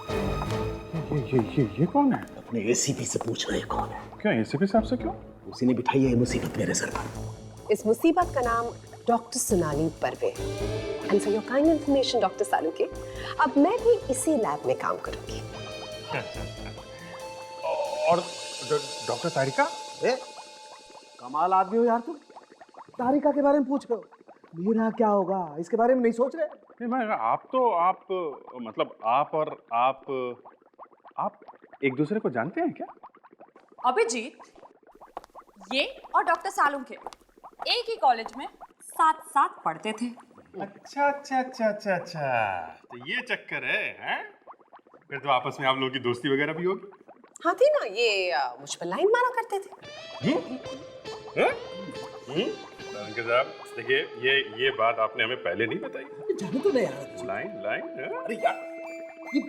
ये कौन है? अपने एसीपी से पूछ रहे कौन है। क्या एसीपी साहब से? क्यों? उसी ने बिठाई है मुसीबत मेरे सर पर। इस मुसीबत का नाम doctor Sonali Parve. And for your kind information doctor Salunkhe, अब मैं भी इसी लैब में काम करूंगी। और डॉक्टर तारिका? कमाल आदमी हो यार तुम। तारिका के बारे में पूछ रहे हो, मेरा क्या होगा इसके बारे में नहीं सोच रहे? नहीं, मैं आप मतलब आप एक दूसरे को जानते हैं क्या? अभिजीत, ये और डॉक्टर सालुंखे एक ही कॉलेज में साथ साथ पढ़ते थे। अच्छा, तो ये चक्कर है? फिर तो आपस में आप लोगों की दोस्ती वगैरह भी होगी। हाँ थी ना, ये मुझ पर लाइन मारा करते थे। साहब देखिए, ये बात आपने हमें पहले नहीं बताई। जाने तो नहीं यार। लाइन अरे यार, ये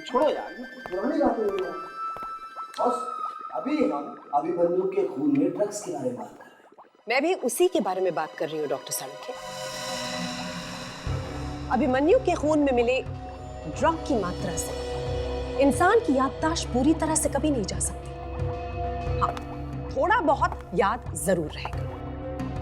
छोड़ो यार, पुरानी बातें हो यार। बस अभी हम अभिमन्यु के खून में ड्रग्स के बारे में बात कर रहे हैं। मैं भी उसी के बारे में बात कर रही हूँ डॉक्टर सालुंखे। अभिमन्यु के खून में मिले ड्रग की मात्रा से इंसान की याददाश्त पूरी तरह से कभी नहीं जा सकती। हाँ, थोड़ा बहुत याद जरूर रहेगा।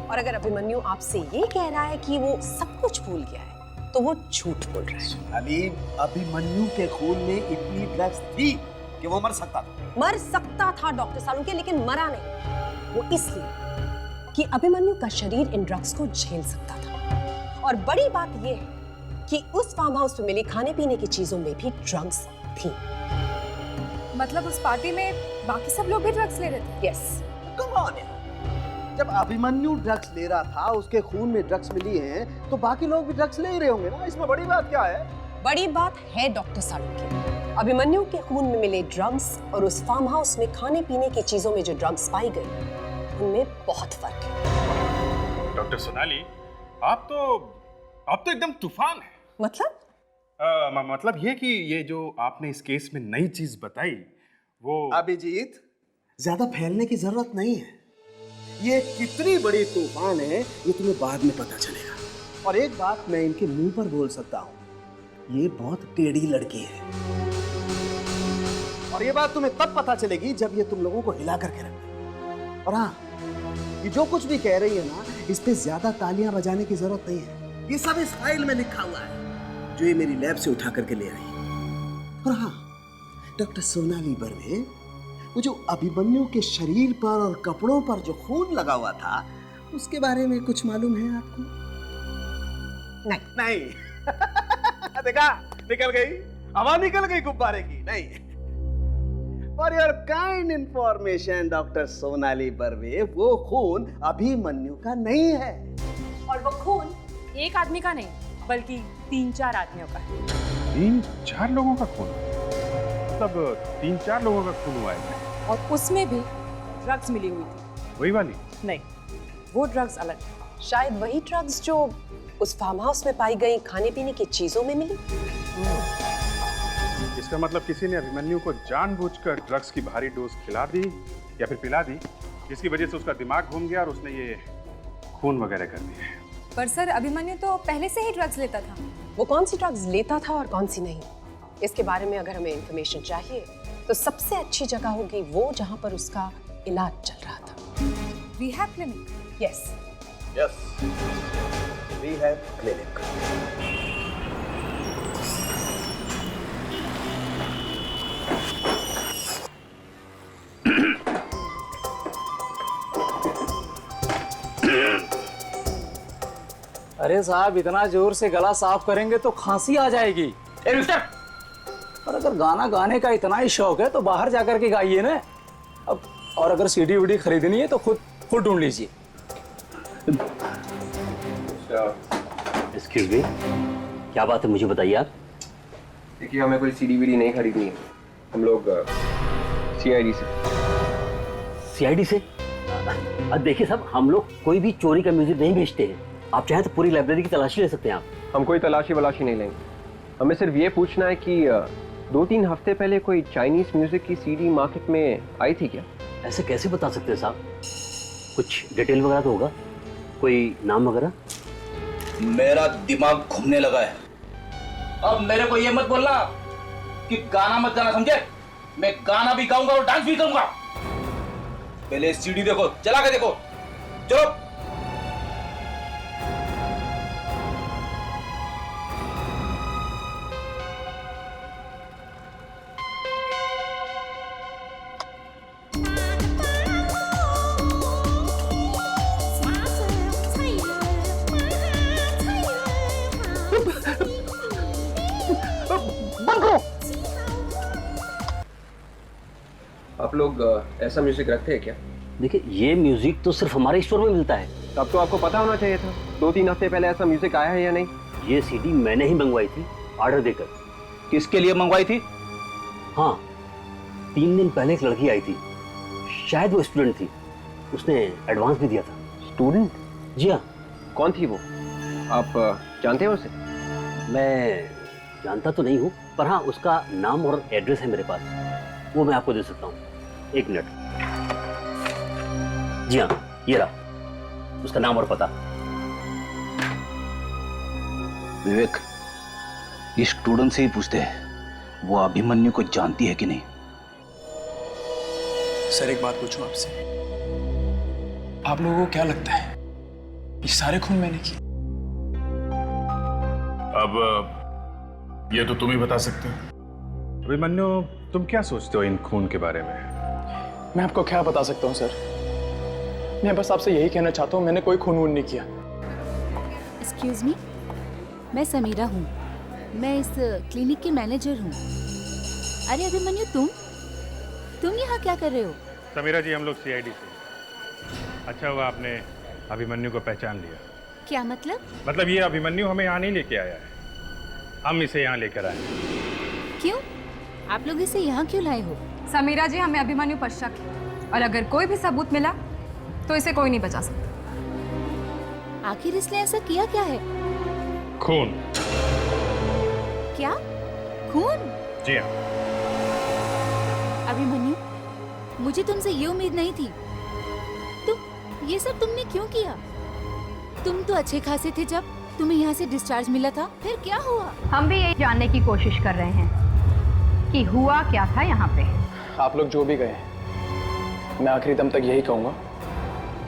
और अगर अभिमन्यु आपसे ये कह रहा है कि वो सब कुछ भूल गया है तो वो झूठ बोल रहा है। अभिमन्यु के खून में इतनी ड्रग्स थी कि वो मर सकता था। मर सकता था डॉक्टर सालुंखे, लेकिन मरा नहीं। वो इसलिए कि अभिमन्यु का शरीर इन ड्रग्स को झेल सकता था। और बड़ी बात ये है कि उस फार्म हाउस में मिली खाने पीने की चीजों में भी ड्रग्स थी। मतलब उस पार्टी में बाकी सब लोग भी ड्रग्स ले रहे थे? यस। कम ऑन यार, जब अभिमन्यु ड्रग्स ले रहा था, उसके खून में ड्रग्स मिली हैं, तो बाकी लोग भी ड्रग्स ले ही रहे होंगे ना। इसमें बड़ी बात क्या है? बड़ी बात है डॉक्टर सालुंखे, अभिमन्यु के खून में मिले ड्रग्स और उस फार्म हाउस में खाने पीने की चीजों में जो ड्रग्स पाई गई उनमें बहुत फर्क है। डॉक्टर सोनाली, आप तो एकदम तूफान है। मतलब? मतलब ये कि ये जो आपने इस केस में नई चीज बताई वो। अभिजीत, ज्यादा फैलने की जरूरत नहीं है। ये कितनी बड़ी तूफान है ये तुम्हें बाद में पता चलेगा। और एक बात मैं इनके मुंह पर बोल सकता हूँ, ये बहुत टेढ़ी लड़की है। और ये बात तुम्हें तब पता चलेगी जब ये तुम लोगों को हिला करके रखे। और हाँ, ये जो कुछ भी कह रही है ना, इस पे ज्यादा तालियां बजाने की जरूरत नहीं है। ये सब इस फाइल में लिखा हुआ है जो ये मेरी लैब से उठा करके ले आई है। और हाँ, डॉक्टर सोनाली बर्वे, वो जो अभिमन्यु के शरीर पर और कपड़ों पर जो खून लगा हुआ था, उसके बारे में कुछ मालूम है आपको? नहीं देखा, निकल गई हवा, निकल गई गुब्बारे की। नहीं। For your kind information doctor Sonali Barve, वो खून अभिमन्यु का नहीं है। और वो खून एक आदमी का नहीं बल्कि 3-4 आदमियों का है। 3-4 लोगों का खून? तब 3-4 लोगों का खून हुआ है। और उसमें भी ड्रग्स मिली हुई थी। वही वाली? नहीं, वो ड्रग्स अलग। शायद वही ड्रग्स जो उस फार्म हाउस में पाई गई खाने पीने की चीजों में मिली। इसका मतलब किसी ने अभिमन्यु को जानबूझकर ड्रग्स की भारी डोज खिला दी या फिर पिला दी, जिसकी वजह से उसका दिमाग घूम गया और उसने ये खून वगैरह कर दिए। पर सर, अभिमन्यु तो पहले से ही ड्रग्स लेता था। वो कौन सी ड्रग्स लेता था और कौन सी नहीं, इसके बारे में अगर हमें इंफॉर्मेशन चाहिए तो सबसे अच्छी जगह होगी वो जहां पर उसका इलाज चल रहा था। Rehab clinic? Yes yes, rehab clinic. अरे साहब, इतना जोर से गला साफ करेंगे तो खांसी आ जाएगी। ए मिस्टर, और अगर गाना गाने का इतना ही शौक है तो बाहर जाकर के गाइए ना। अब और अगर सीडी वीडी खरीदनी है तो खुद ढूंढ लीजिए। एक्सक्यूज मी, क्या बात है, मुझे बताइए आप। देखिए, हमें कोई सीडी वीडी नहीं खरीदनी है, हम लोग सीआईडी से। सीआईडी से? देखिए साहब, हम लोग कोई भी चोरी का म्यूजिक नहीं बेचते हैं। आप चाहें तो पूरी लाइब्रेरी की तलाशी ले सकते हैं आप। हम कोई तलाशी वलाशी नहीं लेंगे, हमें सिर्फ ये पूछना है कि 2-3 हफ्ते पहले कोई चाइनीज म्यूजिक की सीडी मार्केट में आई थी क्या? ऐसे कैसे बता सकते हैं साहब, कुछ डिटेल वगैरह तो होगा, कोई नाम वगैरह? मेरा दिमाग घूमने लगा है। अब मेरे को ये मत बोलना कि गाना मत गाना, समझे? मैं गाना भी गाऊंगा और डांस भी करूंगा। पहले सीडी देखो, चला के देखो। चलो। आप लोग ऐसा म्यूजिक रखते हैं क्या? देखिए, ये म्यूजिक तो सिर्फ हमारे स्टोर में मिलता है। तब तो आपको पता होना चाहिए था, 2-3 हफ्ते पहले ऐसा म्यूजिक आया है या नहीं? ये सीडी मैंने ही मंगवाई थी ऑर्डर देकर। किसके लिए मंगवाई थी? हाँ, 3 दिन पहले एक लड़की आई थी, शायद वो स्टूडेंट थी, उसने एडवांस भी दिया था। स्टूडेंट? जी हाँ। कौन थी वो, आप जानते हैं उसे? मैं जानता तो नहीं हूँ, पर हाँ, उसका नाम और एड्रेस है मेरे पास, वो मैं आपको दे सकता हूँ। 1 मिनट। जी हाँ, ये रहा उसका नाम और पता। विवेक, इस स्टूडेंट से ही पूछते हैं वो अभिमन्यु को जानती है कि नहीं। सर, एक बात पूछूं आपसे, आप लोगों को क्या लगता है ये सारे खून मैंने किए? अब ये तो तुम ही बता सकते हो। अभिमन्यु, तुम क्या सोचते हो इन खून के बारे में? मैं आपको क्या बता सकता हूँ सर, मैं बस आपसे यही कहना चाहता हूँ, मैंने कोई खून वून नहीं किया। एक्सक्यूज मी, मैं समीरा हूँ, मैं इस क्लिनिक की मैनेजर हूँ। अरे अभिमन्यु, तुम यहाँ क्या कर रहे हो? समीरा जी, हम लोग सीआईडी से। अच्छा हुआ आपने अभिमन्यु को पहचान लिया। क्या मतलब? मतलब ये अभिमन्यु हमें यहाँ नहीं लेके आया है, हम इसे यहाँ लेकर आए। क्यों? आप लोग इसे यहाँ क्यों लाए हो? समीरा जी, हमें अभिमन्यु पर शक है और अगर कोई भी सबूत मिला तो इसे कोई नहीं बचा सकता। आखिर इसने ऐसा किया क्या है? खून। क्या? खून? जी हाँ। अभिमन्यु, मुझे तुमसे ये उम्मीद नहीं थी। ये सब तुमने क्यों किया? तुम तो अच्छे खासे थे जब तुम्हें यहाँ से डिस्चार्ज मिला था, फिर क्या हुआ? हम भी यही जानने की कोशिश कर रहे हैं कि हुआ क्या था यहाँ पे। आप लोग जो भी गए, मैं आखिरी दम तक यही कहूंगा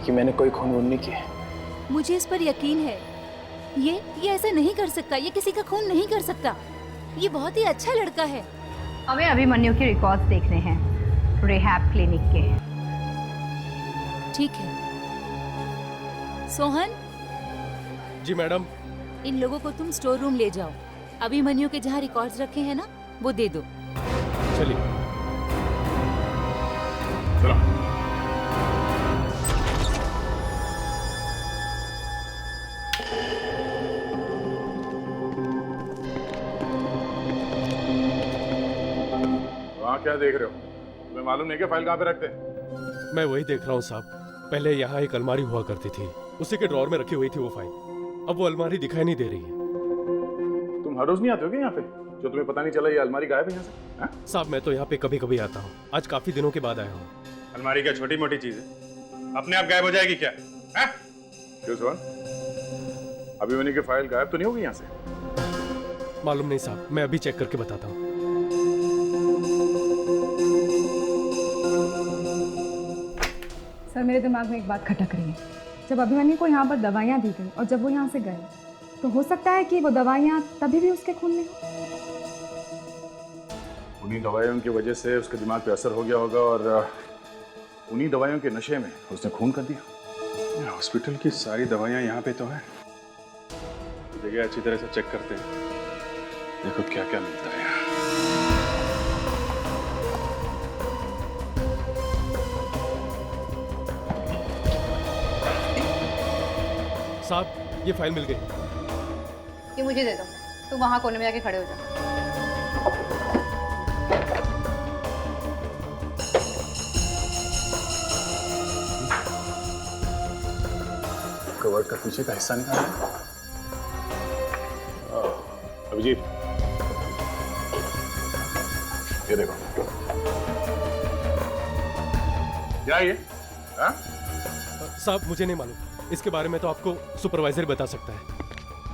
कि मैंने कोई खून वून नहीं किया। मुझे इस पर यकीन है। ये ऐसा नहीं कर सकता, ये किसी का खून नहीं कर सकता। ये बहुत ही अच्छा लड़का है। हमें अभिमन्यु के रिकॉर्ड्स देखने हैं रिहैब क्लिनिक के। ठीक है सोहन। जी मैडम। इन लोगों को तुम स्टोर रूम ले जाओ। अभिमन्यु के जहाँ रिकॉर्ड्स रखे हैं ना, वो दे दो। चलिए। चलो। वहाँ क्या देख रहे हो? तुम्हें मालूम नहीं क्या फाइल कहाँ पे रखते हैं? मैं वही देख रहा हूँ साहब। पहले यहाँ एक अलमारी हुआ करती थी, उसी के ड्रॉर में रखी हुई थी वो फाइल। अब वो अलमारी दिखाई नहीं दे रही है। तुम हर रोज नहीं आते हो क्या यहाँ पे, जो तुम्हें पता नहीं चला ये अलमारी गायब है यहाँ से? साहब मैं तो यहाँ पे कभी कभी आता हूँ, आज काफी दिनों के बाद आया हूँ। अलमारी क्या छोटी मोटी चीज है, अपने आप गायब हो जाएगी क्या? क्यों सोहन, अभिमन्यु की फाइल गायब तो नहीं होगी यहाँ से? मालूम नहीं साहब, मैं अभी चेक करके बताता हूँ। सर मेरे दिमाग में एक बात खटक रही है। जब अभिमन्यु को यहाँ पर दवाइयाँ दी गई और जब वो यहाँ से गए, तो हो सकता है कि वो दवाइयाँ तभी भी उसके खून में हो। उन्हीं दवाइयों की वजह से उसके दिमाग पे असर हो गया होगा और उन्हीं दवाइयों के नशे में उसने खून कर दिया। हॉस्पिटल की सारी दवाइयाँ यहाँ पे तो है। जगह अच्छी तरह से चेक करते हैं, देखो क्या क्या मिलता है यहाँ। साहब ये फाइल मिल गई। ये मुझे दे दो, तुम वहाँ कोने में जाके खड़े हो जाओ। कवर्ड का पीछे का हिस्सा निकाला है। अभिजीत ये देखो क्या ये? साहब मुझे नहीं मालूम, इसके बारे में तो आपको सुपरवाइजर बता सकता है।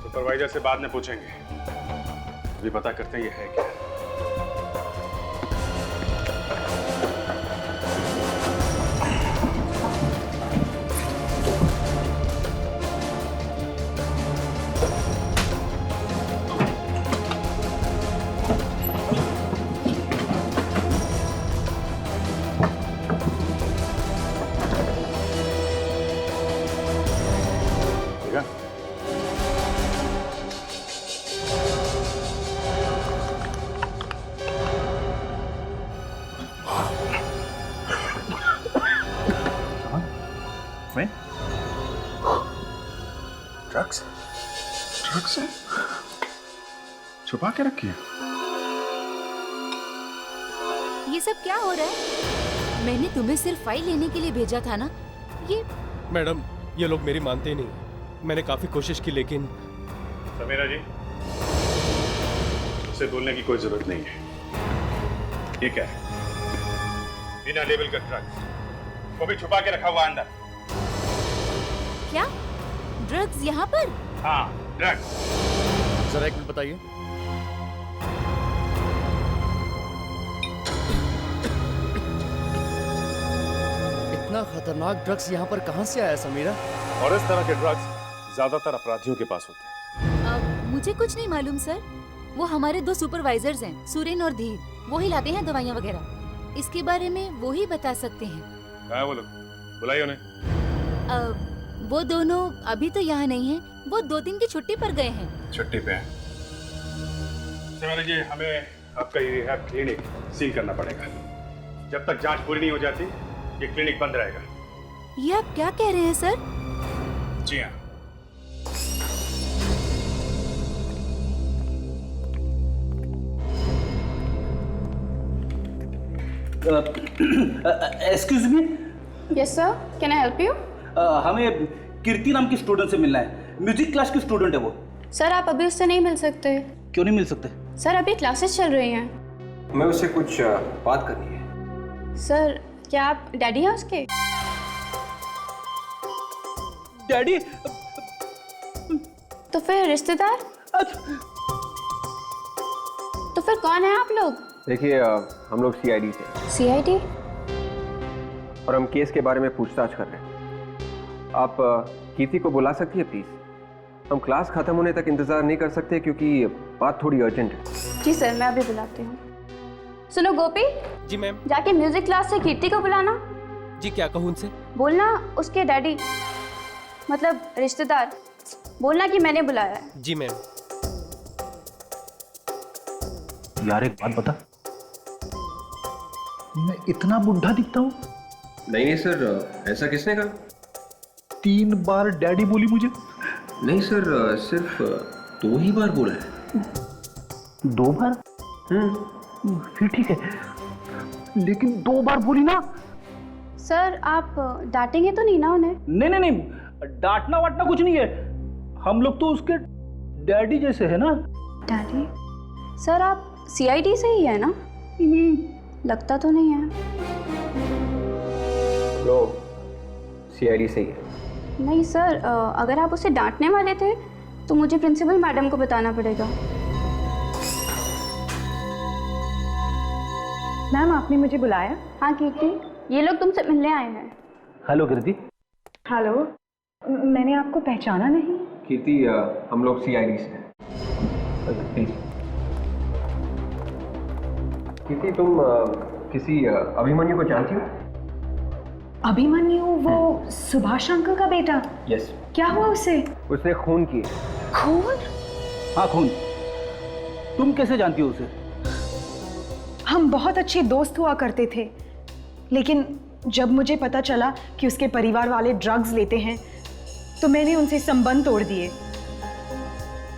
सुपरवाइजर से बाद में पूछेंगे, अभी पता करते हैं ये है क्या। ड्रग्स? ड्रग्स छुपा के रखी है? ये सब क्या हो रहा है? मैंने तुम्हें सिर्फ फाइल लेने के लिए भेजा था ना। ये मैडम ये लोग मेरी मानते ही नहीं। मैंने काफी कोशिश की लेकिन। समीरा जी, उसे बोलने की कोई जरूरत नहीं है। ये क्या है? बिना लेबल का ड्रग्स, वो भी छुपा के रखा हुआ अंदर। क्या ड्रग्स यहाँ पर? हाँ ड्रग्स। जरा एक मिनट बताइए। इतना खतरनाक ड्रग्स यहाँ पर कहाँ से आया समीरा? और इस तरह के ड्रग्स ज्यादातर अपराधियों के पास होते हैं। मुझे कुछ नहीं मालूम सर। वो हमारे 2 सुपरवाइजर्स हैं, सुरेन और धीर। वो ही लाते हैं दवाइयाँ वगैरह। इसके बारे में वो ही बता सकते हैं। कहाँ है वो लोग? बुलाइए उन्हें। वो दोनों अभी तो यहाँ नहीं हैं। वो 2 दिन की छुट्टी पर गए हैं। छुट्टी पे हैं। समीरा जी, हमें आपका ये रिहैब क्लिनिक सील करना पड़ेगा। जब तक जांच पूरी नहीं हो जाती ये क्लिनिक बंद रहेगा। ये आप क्या कह रहे हैं सर? जी हाँ। Excuse me. Yes sir, can I help you? हमें कीर्ति नाम की स्टूडेंट से मिलना है। म्यूजिक क्लास की स्टूडेंट है वो। सर आप अभी उससे नहीं मिल सकते। क्यों नहीं मिल सकते? सर अभी क्लासेस चल रही हैं। हमें उससे कुछ बात करनी है। सर क्या आप डैडी हैं उसके? डैडी? तो फिर रिश्तेदार? तो फिर कौन है आप लोग? देखिए हम लोग सीआईडी से। सीआईडी? और हम केस के बारे में पूछताछ कर रहे हैं। आप कीर्ति को बुला सकती है प्लीज? हम क्लास खत्म होने तक इंतजार नहीं कर सकते क्योंकि बात थोड़ी अर्जेंट है। जी सर, मैं अभी बुलाती हूँ। सुनो गोपी। जी मैम। जाके म्यूजिक क्लास से कीर्ति को बुलाना। जी क्या कहूँ उनसे? बोलना उसके डैडी मतलब रिश्तेदार, बोलना कि मैंने बुलाया है। जी मैम। यार एक बात बता, मैं इतना बुढ़ा दिखता हूँ? नहीं सर, ऐसा किसने कहा? 3 बार डैडी बोली मुझे। नहीं सर, सिर्फ 2 ही बार बोला है। 2 बार? फिर ठीक है, लेकिन 2 बार बोली ना। सर आप डांटेंगे तो नहीं ना उन्हें? नहीं नहीं नहीं, डांटना वाटना कुछ नहीं है। हम लोग तो उसके डैडी जैसे है ना। डैडी? सर आप सीआईडी से ही है ना? लगता तो नहीं है। ब्रो, सीआईडी से ही है। नहीं सर, अगर आप उसे डांटने वाले थे तो मुझे प्रिंसिपल मैडम को बताना पड़ेगा। मैम आपने मुझे बुलाया? हाँ कीर्ति, ये लोग तुमसे मिलने आए हैं। हेलो कीर्ति। हेलो, मैंने आपको पहचाना नहीं। कीर्ति, हम लोग सीआईडी से हैं। प्लीज कीर्ति, तुम किसी अभिमन्यु को जानती हो? अभिमन्यु, वो सुभाष अंकल का बेटा? यस। क्या हुआ उसे? उसने खून किए। खून? हाँ खून। तुम कैसे जानती हो उसे? हम बहुत अच्छे दोस्त हुआ करते थे, लेकिन जब मुझे पता चला कि उसके परिवार वाले ड्रग्स लेते हैं तो मैंने उनसे संबंध तोड़ दिए।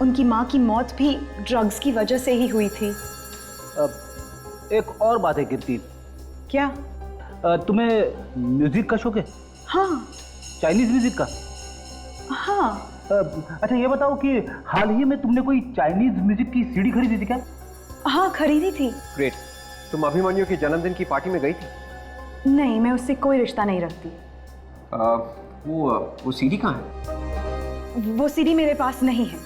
उनकी माँ की मौत भी ड्रग्स की वजह से ही हुई थी। एक और बात है कीर्ति। क्या? तुम्हें म्यूजिक का शौक है? हाँ। चाइनीज म्यूजिक का? हाँ। अच्छा ये बताओ कि हाल ही में तुमने कोई चाइनीज म्यूजिक की सीडी खरीदी थी क्या? हाँ खरीदी थी। ग्रेट। तुम अभिमन्यु के जन्मदिन की पार्टी में गई थी? नहीं, मैं उससे कोई रिश्ता नहीं रखती। वो सीडी कहाँ है? वो सीडी मेरे पास नहीं है।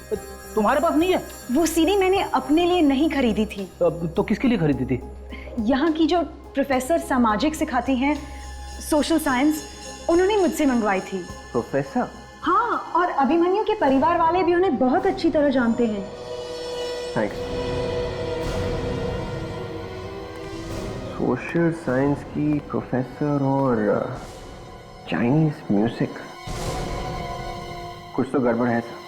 तुम्हारे पास नहीं है? वो सीडी मैंने अपने लिए नहीं खरीदी थी। तो किसके लिए खरीदी थी? यहाँ की जो प्रोफेसर सामाजिक सिखाती हैं, सोशल साइंस, उन्होंने मुझसे मंगवाई थी। प्रोफेसर? हाँ, और अभिमन्यु के परिवार वाले भी उन्हें बहुत अच्छी तरह जानते हैं। थैंक्स। सोशल साइंस की प्रोफेसर और चाइनीज म्यूजिक, कुछ तो गड़बड़ है सर।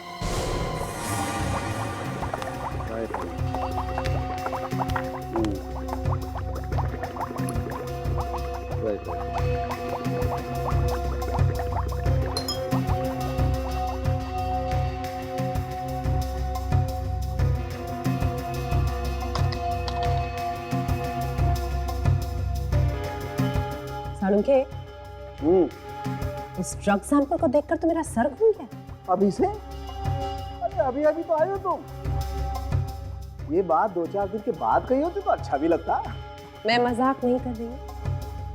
सालुंखे, इस ड्रग सैंपल को देखकर तो मेरा सर घूम गया। अभी से? अरे अभी अभी तो आए हो तुम। ये बात 2-4 दिन के बाद कही होती तो अच्छा भी लगता। मैं मजाक नहीं कर रही हूँ।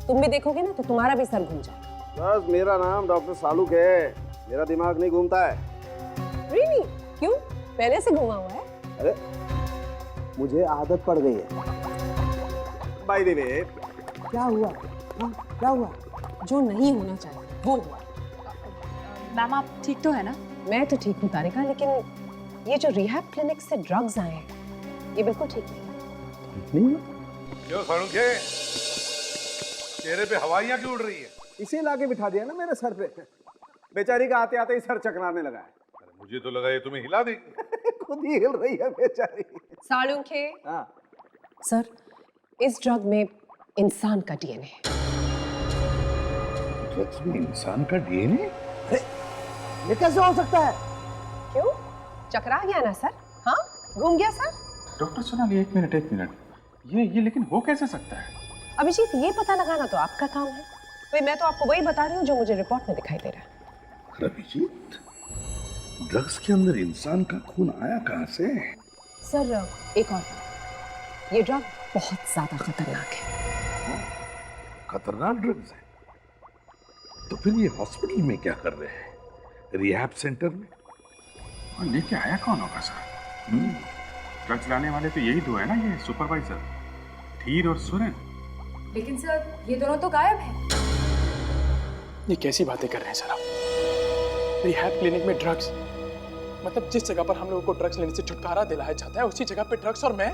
तुम भी देखोगे ना तो तुम्हारा भी सर घूम जाए। बस मेरा नाम डॉक्टर सालुक है, मेरा दिमाग नहीं घूमता है। Really? क्यों? पहले से घुमा हुआ है? अरे मुझे आदत पड़ गई है। बाय द वे, क्या हुआ? क्या हुआ? जो नहीं होना चाहिए वो हुआ। मैम आप ठीक तो है ना? मैं तो ठीक हूँ तारिका, लेकिन ये जो रिहैब क्लिनिक से ड्रग्स आए हैं ये बिल्कुल ठीक नहीं। क्यों सालुंखे, चेहरे पे हवाइयां क्यों उड़ रही है? इसे लाके बिठा दिया ना मेरे सर पे। बेचारी का आते आते ही सर चकराने लगा है। अरे मुझे तो लगा ये तुम्हें हिला देगी। खुद ही हिल रही है बेचारी। सालुंखे। हाँ। सर, इस ड्रग में इंसान का डीएनए है। ड्रग्स में इंसान का डीएनए? ये कैसे हो सकता है? क्यों? चकरा गया ना सर? हाँ, घूम गया सर? डॉक्टर सोनाली, एक मिनट। ये लेकिन हो कैसे सकता है? अभिजीत, ये पता लगाना तो आपका काम है। भाई मैं तो आपको वही बता रही हूँ जो मुझे रिपोर्ट में दिखाई दे रहा है। अभिजीत, ड्रग्स के अंदर इंसान का खून आया कहाँ से? सर एक और, ये ड्रग बहुत ज्यादा खतरनाक है। खतरनाक ड्रग्स है। तो फिर ये हॉस्पिटल में क्या कर रहे हैं? रिहैब सेंटर में? और लेके आया कौन होगा सर? ड्रग्स लाने वाले तो यही दो है ना, ये सुपरवाइजर धीर और सुरेन। लेकिन सर ये दोनों तो गायब हैं। ये कैसी बातें कर रहे हैं सर आप? रिहैब क्लिनिक में ड्रग्स? मतलब जिस जगह पर हम लोगों को ड्रग्स लेने से छुटकारा दिलाया जाता है उसी जगह पे ड्रग्स, और मैं?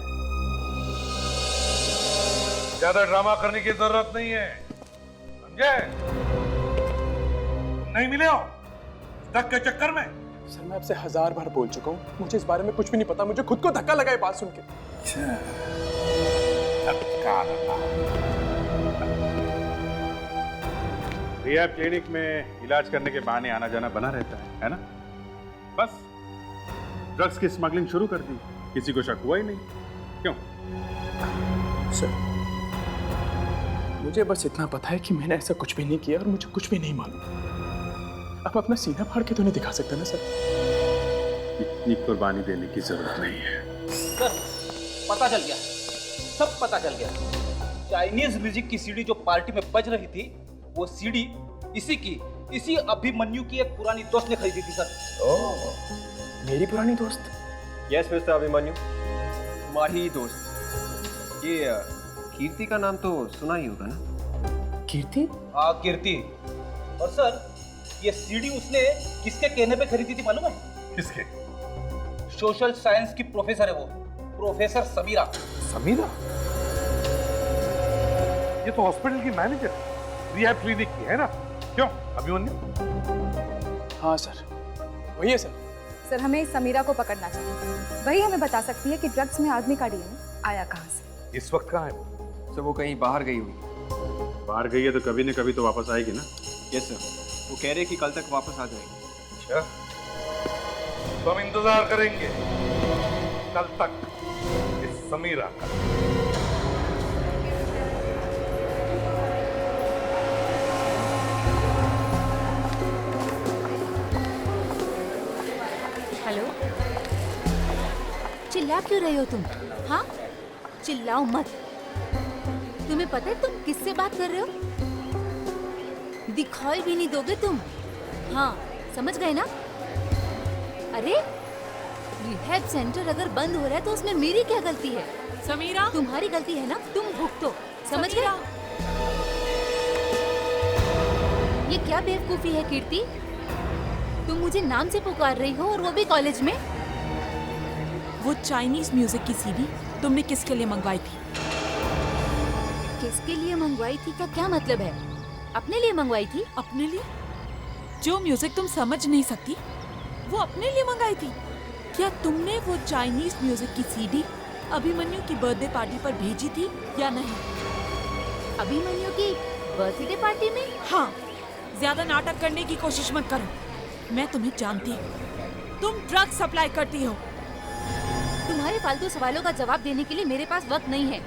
ज्यादा ड्रामा करने की जरूरत नहीं है, समझे? नहीं मिले हो ड्रग के चक्कर में? सर मैं आपसे 1000 बार बोल चुका हूँ, मुझे इस बारे में कुछ भी नहीं पता। मुझे खुद को धक्का लगा ये बात सुन के। धक्का लगा। रिहैब क्लिनिक में इलाज करने के बहाने आना जाना बना रहता है ना? बस ड्रग्स की स्मगलिंग शुरू कर दी, किसी को शक हुआ ही नहीं। क्यों? सर मुझे बस इतना पता है कि मैंने ऐसा कुछ भी नहीं किया और मुझे कुछ भी नहीं मालूम। आप अपना सीना फाड़ के तो नहीं दिखा सकते ना सर? इतनी कुर्बानी देने की जरूरत नहीं है सर। पता चल गया, सब पता चल गया। चाइनीज म्यूजिक की सीडी जो पार्टी में बज रही थी, वो सीडी इसी अभिमन्यु की एक पुरानी दोस्त ने खरीदी थी सर। ओह, मेरी पुरानी दोस्त? यस मिस्टर अभिमन्यु, तुम्हारी दोस्त। ये कीर्ति का नाम तो सुना ही होगा ना? कीर्ति? हाँ कीर्ति। और सर ये सीडी उसने किसके कहने पे खरीदी थी मालूम है? किसके? सोशल साइंस की प्रोफेसर है वो, प्रोफेसर समीरा। समीरा? ये तो हॉस्पिटल की मैनेजर है, रिहैब क्लिनिक की है ना? क्यों अभिमन्यु? हाँ सर वही है सर। सर हमें इस समीरा को पकड़ना चाहिए, वही हमें बता सकती है कि ड्रग्स में आदमी का डीएनए आया कहाँ से। इस वक्त कहाँ है वो? सर वो कहीं बाहर गई हुई। बाहर गई है तो कभी न कभी तो वापस आएगी ना? यस सर, वो कह रहे कि कल तक वापस आ जाएगी। अच्छा, तो हम इंतजार करेंगे कल तक इस समीरा का। हेलो, चिल्ला क्यों रहे हो तुम? हाँ, चिल्लाओ मत। तुम्हें पता है तुम किससे बात कर रहे हो? दिखाई भी नहीं दोगे तुम। हाँ, समझ गए ना? अरे रिहैब सेंटर अगर बंद हो रहा है तो उसमें मेरी क्या गलती है? समीरा, तुम्हारी गलती है ना, तुम भुगतो। समझ गए? ये क्या बेवकूफी है कीर्ति? तुम मुझे नाम से पुकार रही हो और वो भी कॉलेज में। वो चाइनीज म्यूजिक की सीडी तुमने किसके लिए मंगवाई थी? किसके लिए मंगवाई थी का क्या मतलब है? अपने लिए मंगवाई थी। अपने लिए? जो म्यूजिक तुम समझ नहीं सकती वो अपने लिए मंगाई थी? क्या तुमने वो चाइनीज म्यूजिक की सीडी अभिमन्यु की बर्थडे पार्टी पर भेजी थी या नहीं? अभिमन्यु की बर्थडे पार्टी में? हाँ, ज्यादा नाटक करने की कोशिश मत करो, मैं तुम्हें जानती हूँ। तुम ड्रग सप्लाई करती हो। तुम्हारे फालतू सवालों का जवाब देने के लिए मेरे पास वक्त नहीं है।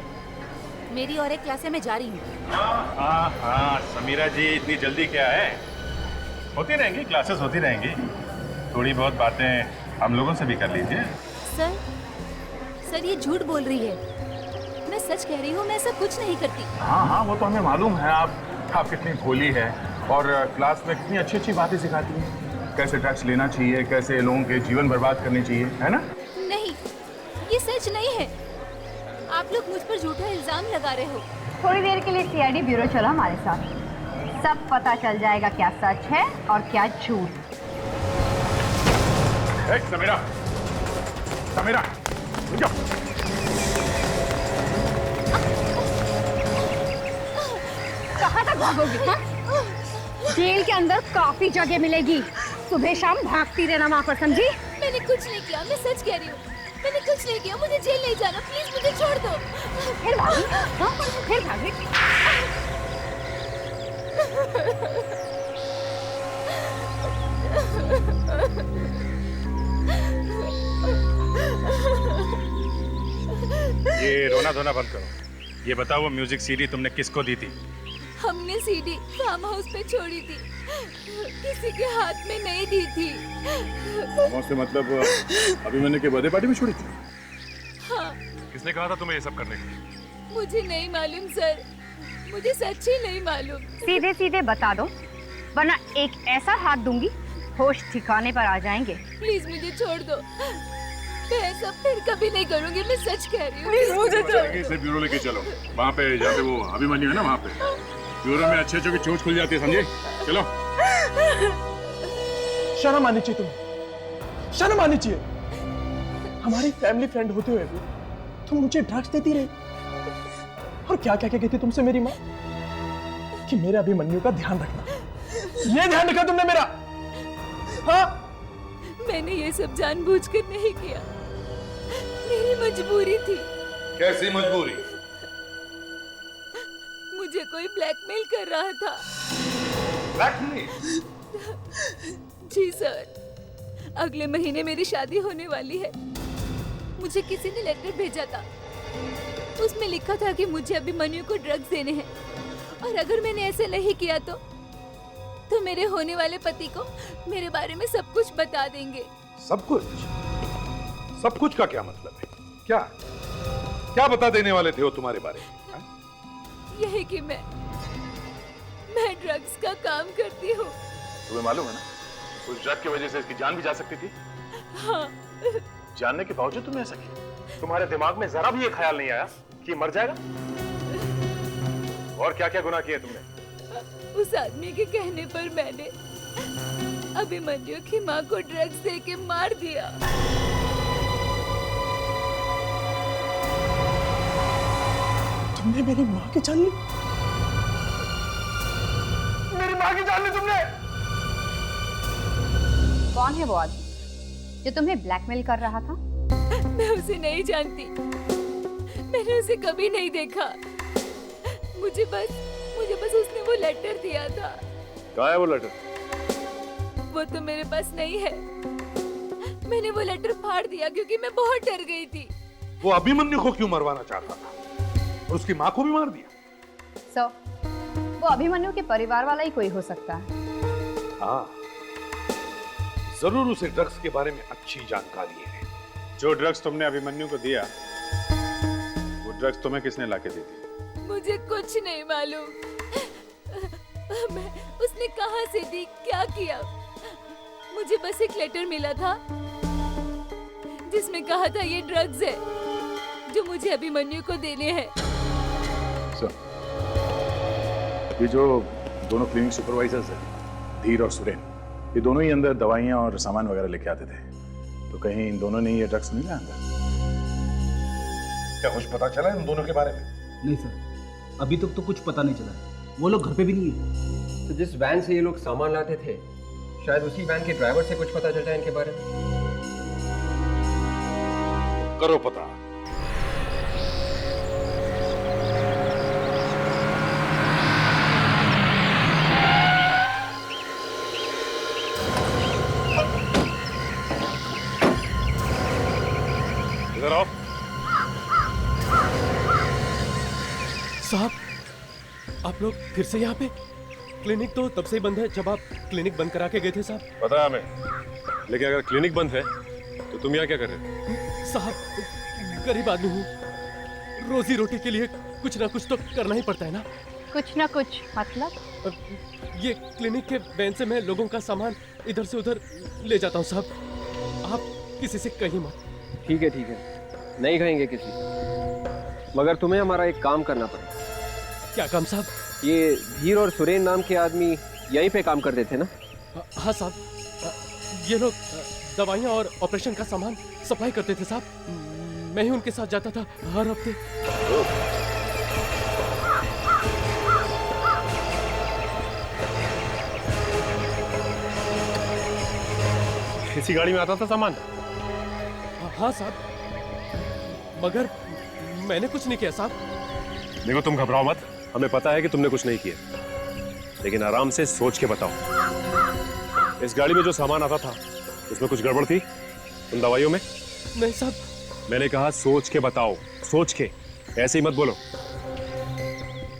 मेरी और एक क्लास है, मैं जा रही हूँ। हाँ समीरा जी, इतनी जल्दी क्या है? होती रहेंगी क्लासेस, होती रहेंगी। थोड़ी बहुत बातें हम लोगों से भी कर लीजिए। सर ये झूठ बोल रही है। मैं सच कह रही हूँ, मैं ऐसा कुछ नहीं करती। हाँ वो तो हमें मालूम है। आप कितनी भोली है और क्लास में कितनी अच्छी अच्छी बातें सिखाती हैं। कैसे ड्रग्स लेना चाहिए, कैसे लोगों के जीवन बर्बाद करने चाहिए, है ना? नहीं, ये सच नहीं है। आप लोग मुझ पर झूठा इल्जाम लगा रहे हो। थोड़ी देर के लिए सीआईडी ब्यूरो चलो हमारे साथ, सब पता चल जाएगा क्या सच है और क्या झूठ। समीरा, समीरा, रुको। कहाँ तक भागोगी? हाँ? जेल के अंदर काफी जगह मिलेगी, सुबह शाम भागती रहना वहाँ पर, समझी? मैंने कुछ नहीं किया, मैं सच कह रही हूँ। मैंने कुछ नहीं किया, मुझे जेल नहीं जाना, प्लीज मुझे छोड़ दो। फिर भागी? हाँ? फिर भागी? ये रोना धोना बंद करो। ये बताओ वो म्यूजिक सीडी तुमने किसको दी थी? हमने सीडी फार्म हाउस पे छोड़ी थी, किसी के हाथ में नहीं दी थी। से मतलब अभिमन्यु के बर्थडे पार्टी में छोड़ी थी? हाँ। किसने कहा था तुम्हें ये सब करने को? मुझे नहीं मालूम सर, मुझे सच्ची नहीं मालूम। सीधे सीधे बता दो, वरना एक ऐसा हाथ दूंगी होश ठिकाने पर आ जाएंगे। प्लीज मुझे छोड़ दो, मैं ऐसा फिर कभी नहीं करूंगी, मैं सच कह रही हूँ। प्लीज मुझे इसे ब्यूरो लेके चलो, वहाँ पे जहाँ पे वो अभिमन्यु है ना, वहाँ पे ब्यूरो में अच्छे अच्छे की चोट खुल जाती है, समझे? चलो। शर्म आनी चाहिए तुम्हें, शर्म आनी चाहिए। हमारी फैमिली फ्रेंड होते हुए भी तुम मुझे ड्रग्स देती रही। और क्या क्या क्या कहती तुमसे मेरी माँ कि मेरे अभिमन्यु का ध्यान रखना। ये ध्यान रखा तुमने मेरा? हाँ, मैंने ये सब जानबूझकर नहीं किया, मेरी मजबूरी थी। कैसी मजबूरी? मुझे कोई ब्लैकमेल कर रहा था। ब्लैकमेल? जी सर, अगले महीने मेरी शादी होने वाली है। मुझे किसी ने लेटर भेजा था, उसमें लिखा था कि मुझे अभिमन्यु को ड्रग्स देने हैं, और अगर मैंने ऐसे नहीं किया तो मेरे होने वाले पति को मेरे बारे में सब कुछ बता देंगे। सब कुछ? सब कुछ का क्या मतलब है? क्या क्या बता देने वाले थे वो तुम्हारे बारे में? यही कि मैं ड्रग्स का काम करती हूँ। तुम्हें मालूम है ना, उस ड्रग की वजह से इसकी जान भी जा सकती थी। हाँ। जानने के बावजूद तुमने ऐसा किया? तुम्हारे दिमाग में जरा भी ये ख्याल नहीं आया कि मर जाएगा? और क्या क्या गुनाह किए तुमने? उस आदमी के कहने पर मैंने अभिमन्यु की माँ को ड्रग्स देके मार दिया। तुमने मेरी माँ की जान ली? मेरी माँ की जान ली तुमने? कौन है वो आदमी जो तुम्हें ब्लैकमेल कर रहा था? मैं उसे नहीं जानती, मैंने उसे कभी नहीं देखा। मुझे बस उसने वो लेटर दिया था। कहाँ है वो लेटर? वो तो मेरे पास नहीं है। मैंने वो लेटर फाड़ दिया क्योंकि मैं बहुत डर गई थी। वो अभिमन्यु को क्यों मरवाना चाहता था और उसकी माँ को भी मार दिया? वो अभिमन्यु के परिवार वाला ही कोई हो सकता है। हाँ, जरूर उसे ड्रग्स के बारे में अच्छी जानकारी है। जो ड्रग्स तुमने अभिमन्यु को दिया, वो ड्रग्स तुम्हें किसने लाके दी थी? मुझे कुछ नहीं मालूम। उसने कहां से दी, क्या किया? मुझे बस एक लेटर मिला था जिसमें कहा था ये ड्रग्स है जो मुझे अभिमन्यु को देने हैं। ये जो दोनों क्लिनिक सुपरवाइजर्स हैं, धीर और सुरेन, ये दोनों ही अंदर दवाइयां और सामान वगैरह लेके आते थे, तो कहीं इन दोनों ने ये ड्रग्स नहीं लाया अंदर? क्या कुछ पता चला इन दोनों के बारे में? नहीं सर, अभी तक तो कुछ पता नहीं चला है। वो लोग घर पे भी नहीं है। तो जिस वैन से ये लोग सामान लाते थे, शायद उसी वैन के ड्राइवर से कुछ पता चल जाए इनके बारे में। करो पता। इधर आओ। साहब, आप लोग फिर से यहाँ पे? क्लिनिक तो तब से ही बंद है जब आप क्लिनिक बंद करा के गए थे साहब। पता है हमें, लेकिन अगर क्लिनिक बंद है तो तुम यहाँ क्या कर रहे हो? साहब, गरीब आदमी हूँ, रोजी रोटी के लिए कुछ ना कुछ तो करना ही पड़ता है ना। कुछ ना कुछ मतलब? ये क्लिनिक के वैन से मैं लोगों का सामान इधर से उधर ले जाता हूँ साहब, आप किसी से कहीं मत। ठीक है, नहीं कहेंगे किसी, मगर तुम्हें हमारा एक काम करना पड़ेगा। क्या काम साहब? ये धीर और सुरेन नाम के आदमी यहीं पे काम करते थे ना? हाँ साहब, ये लोग दवाइयाँ और ऑपरेशन का सामान सप्लाई करते थे साहब। मैं ही उनके साथ जाता था हर हफ्ते। इसी गाड़ी में आता था सामान? हाँ साहब, मगर मैंने कुछ नहीं किया साहब। देखो, तुम घबराओ मत, हमें पता है कि तुमने कुछ नहीं किया, लेकिन आराम से सोच के बताओ। इस गाड़ी में जो सामान आता था उसमें कुछ गड़बड़ थी उन दवाइयों में? नहीं साहब। मैंने कहा सोच के बताओ, सोच के, ऐसे ही मत बोलो।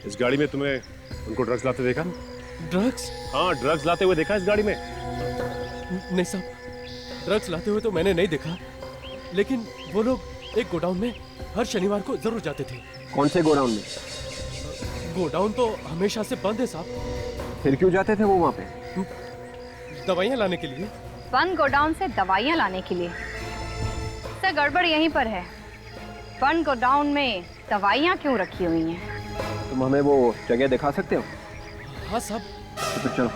इस गाड़ी में तुम्हें उनको ड्रग्स लाते देखा? ड्रग्स? हाँ, ड्रग्स लाते हुए देखा इस गाड़ी में? नहीं साहब, ड्रग्स लाते हुए तो मैंने नहीं देखा, लेकिन वो लोग एक गोडाउन में हर शनिवार को जरूर जाते थे। कौन से गोडाउन में? गोडाउन तो हमेशा से बंद है साहब। फिर क्यों जाते थे वो वहाँ पे? दवाइयाँ लाने के लिए। बंद गोडाउन से दवाइयाँ लाने के लिए? सर गड़बड़ यहीं पर है। बंद गोडाउन में दवाइयाँ क्यों रखी हुई हैं? तुम हमें वो जगह दिखा सकते हो? हाँ साहब। तो फिर चलो।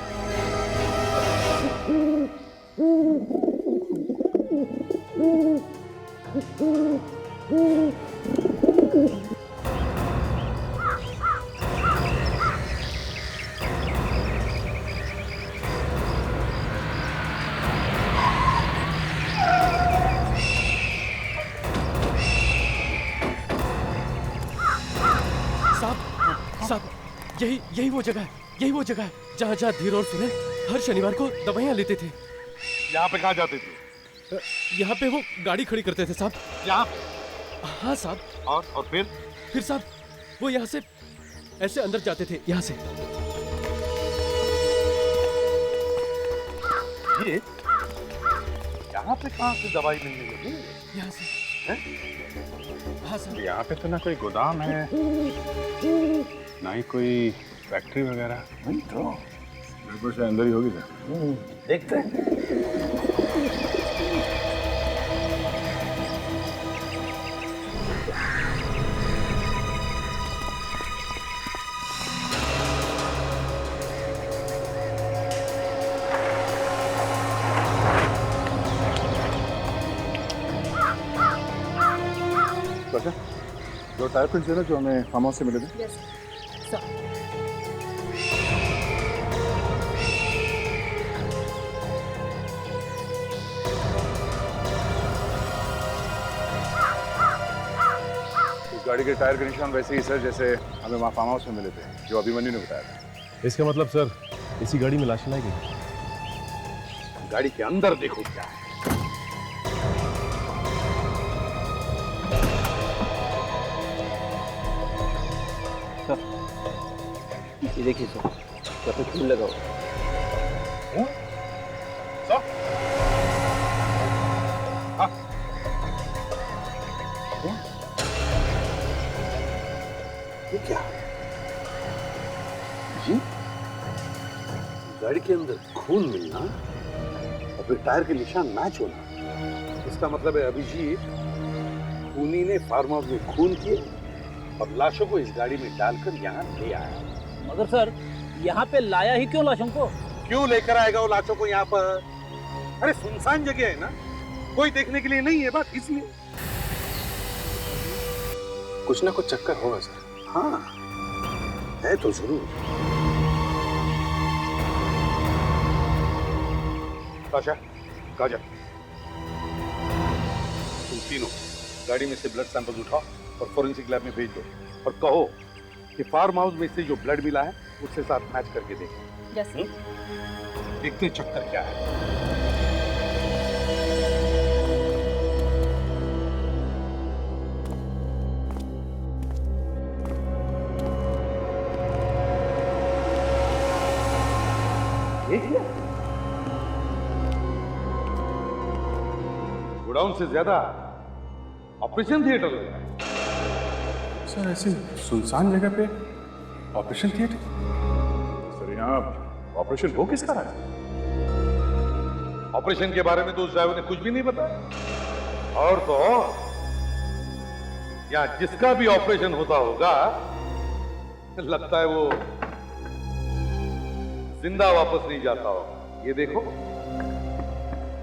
यही वो जगह है, यही वो जगह है जहाँ धीर और सुनील हर शनिवार को दवाइयाँ लेते थे। यहाँ पे कहाँ जाते थे? यहाँ पे वो गाड़ी खड़ी करते थे साहब। यहाँ? हाँ साहब। और फिर साहब वो यहाँ से ऐसे अंदर जाते थे, यहाँ से। ये यहाँ पे कहाँ से दवाई मिलने लगी? यहाँ से। हाँ सर। यहाँ पे तो ना कोई गोदाम है ना ही कोई फैक्ट्री वगैरह। नहीं तो बिल्कुल से अंदर ही होगी सर। देखते हैं। जो टायर प्रिंट्स है ना जो हमें फार्म हाउस से मिले थे। Yes sir. इस गाड़ी के टायर के निशान वैसे ही सर जैसे हमें वहाँ फार्म हाउस में मिले थे, जो अभिमन्यु ने बताया था। इसका मतलब सर इसी गाड़ी में लाश लाई गई। गाड़ी के अंदर देखो क्या है। ये देखिए सर, यहाँ पे खून लगा हुआ। ये क्या? जी? गाड़ी के अंदर खून मिलना और फिर टायर के निशान मैच होना, इसका मतलब है अभिजीत खूनी ने फार्म हाउस में खून किए और लाशों को इस गाड़ी में डालकर यहाँ ले आया। मगर सर यहाँ पे लाया ही क्यों लाशों को? क्यों लेकर आएगा वो लाशों को यहाँ पर? अरे सुनसान जगह है ना, कोई देखने के लिए नहीं है, बस इसलिए। कुछ ना कुछ चक्कर होगा सर। हाँ है तो जरूर। आशा, काजल, तुम तीनों गाड़ी में से ब्लड सैंपल उठाओ और फोरेंसिक लैब में भेज दो और कहो कि फार्म हाउस में से जो ब्लड मिला है उसके साथ मैच करके देखें। यस। देखते चक्कर क्या है। गोडाउन से ज्यादा ऑपरेशन थिएटर लग रहा है। सर ऐसे सुनसान जगह पे ऑपरेशन थिएटर? सर यहाँ ऑपरेशन हो किसका रहा है? ऑपरेशन के बारे में तो उस ड्राइवर ने कुछ भी नहीं बताया। और तो और यहाँ जिसका भी ऑपरेशन होता होगा लगता है वो जिंदा वापस नहीं जाता होगा। ये देखो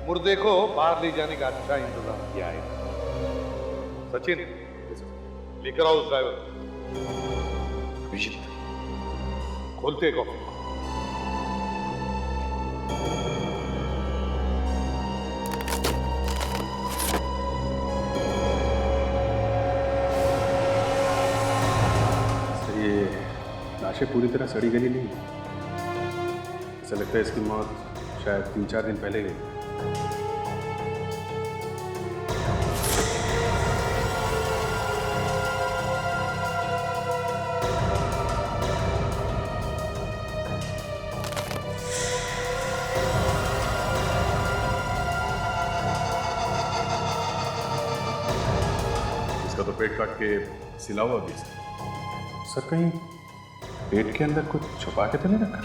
मुर्दे को बाहर ले जाने का अच्छा इंतजाम किया है। सचिन लेकर आओ उस ड्राइवर। अभिजीत खोलते कॉफी। सर ये लाशें पूरी तरह सड़ी गली नहीं है। ऐसा लगता है इसकी मौत शायद 3-4 दिन पहले हुई। इसका तो पेट काट के सिला हुआ भी। सर कहीं पेट के अंदर कुछ छुपा के तो नहीं रखा?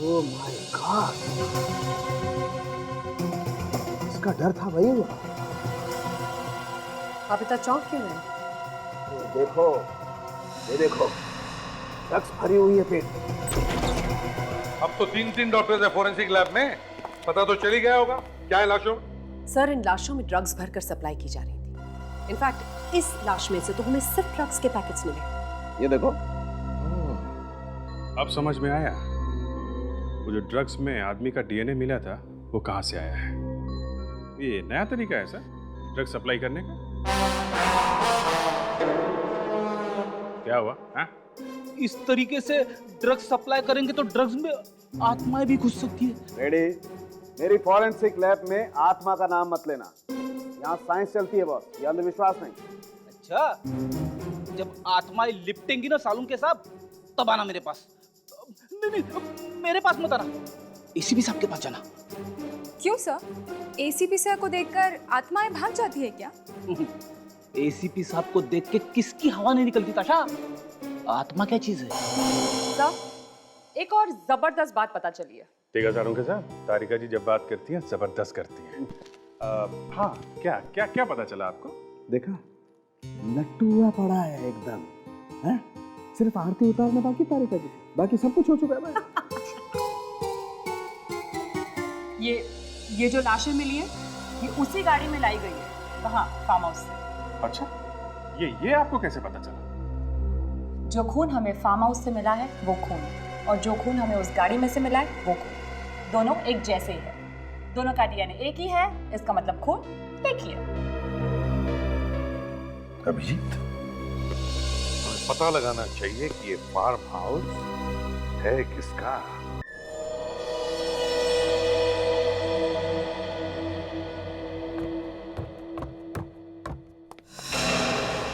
ओह माय गॉड, इसका डर था भाई वो। आप इतना चौंक क्यों हैं? देखो, ये देखो, ड्रग्स भरी हुई है पेट। अब तो 3 डॉक्टर्स है फोरेंसिक लैब में, पता तो चल ही गया होगा क्या है लाशों में। सर, इन लाशों में ड्रग्स भरकर सप्लाई की जा रही थी। इनफैक्ट इस लाश में से तो हमें सिर्फ ड्रग्स के पैकेट्स मिले। ये देखो, अब समझ में आया, वो जो ड्रग्स में आदमी का डीएनए मिला था वो कहाँ से आया है। ये नया तरीका है सर ड्रग्स सप्लाई करने का। क्या हुआ हा? इस तरीके से ड्रग्स सप्लाई करेंगे तो ड्रग्स में आत्माएं भी घुस सकती है। रेडी? मेरी फॉरेंसिक लैब में आत्मा का नाम मत लेना, यहाँ साइंस चलती है बॉस, ये अंधविश्वास नहीं। अच्छा, जब आत्माएं लिपटेंगी ना सालून के साथ, तब आना मेरे पास। नहीं, मेरे पास मत आना, एसीपी साहब के पास जाना। क्यों सर? एसीपी सर को देखकर आत्माएं भाग जाती है क्या? एसीपी साहब को देख के किसकी हवा नहीं निकलती ताशा? आत्मा क्या चीज है? सर, एक और जबरदस्त बात पता चली है। ठीक है सारों के साथ, तारिका जी जब बात करती हैं जबरदस्त करती हैं। हाँ, क्या क्या क्या पता चला आपको? देखा, लट्टू हुआ पड़ा है एकदम, है? सिर्फ आरती उतारना बाकी तारिका जी, बाकी सब कुछ हो चुका है भाई। ये जो लाशें मिली है, ये उसी गाड़ी में लाई गई है, वहाँ फार्म हाउस से। अच्छा, ये आपको कैसे पता चला? जो खून हमें फार्म हाउस से मिला है वो खून, और जो खून हमें उस गाड़ी में से मिला है वो खून, दोनों एक जैसे ही है। दोनों का डीएनए एक ही है, इसका मतलब खून एक ही है। अभिजीत, पता लगाना चाहिए कि ये फार्म हाउस है किसका।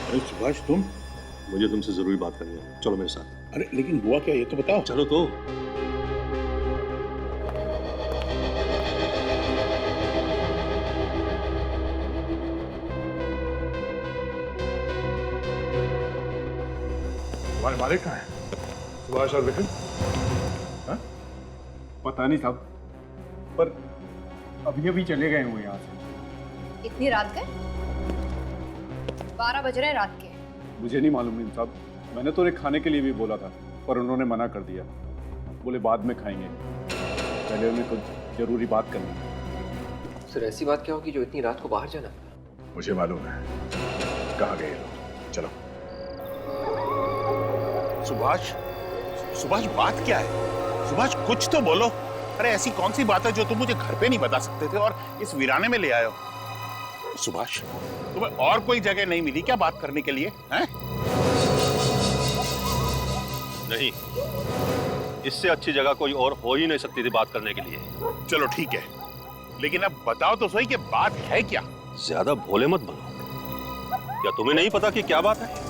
अरे सुभाष, तुम? मुझे तुमसे जरूरी बात करनी है, चलो मेरे साथ। अरे लेकिन हुआ क्या ये तो बताओ। चलो तो। तुम्हारे मालिक कहाँ हैं? सुभाष और विपिन? पता नहीं साहब, पर अभी अभी चले गए वो यहाँ से। इतनी रात के? 12 बज रहे हैं रात के। मुझे नहीं मालूम नहीं साहब, मैंने तो उन्हें खाने के लिए भी बोला था, पर उन्होंने मना कर दिया। बोले बाद में खाएंगे, पहले उन्हें कुछ जरूरी बात करनी है। सर, ऐसी बात क्या होगी जो इतनी रात को बाहर जाना? मुझे मालूम है कहाँ गए लोग, चलो। सुभाष, सुभाष बात क्या है? सुभाष कुछ तो बोलो। अरे ऐसी कौन सी बात है जो तुम मुझे घर पे नहीं बता सकते थे और इस वीराने में ले आए हो? सुभाष, तुम्हें और कोई जगह नहीं मिली क्या बात करने के लिए? हैं? नहीं, इससे अच्छी जगह कोई और हो ही नहीं सकती थी बात करने के लिए। चलो ठीक है, लेकिन अब बताओ तो सही कि बात है क्या? ज्यादा भोले मत बनो। क्या तुम्हें नहीं पता कि क्या बात है?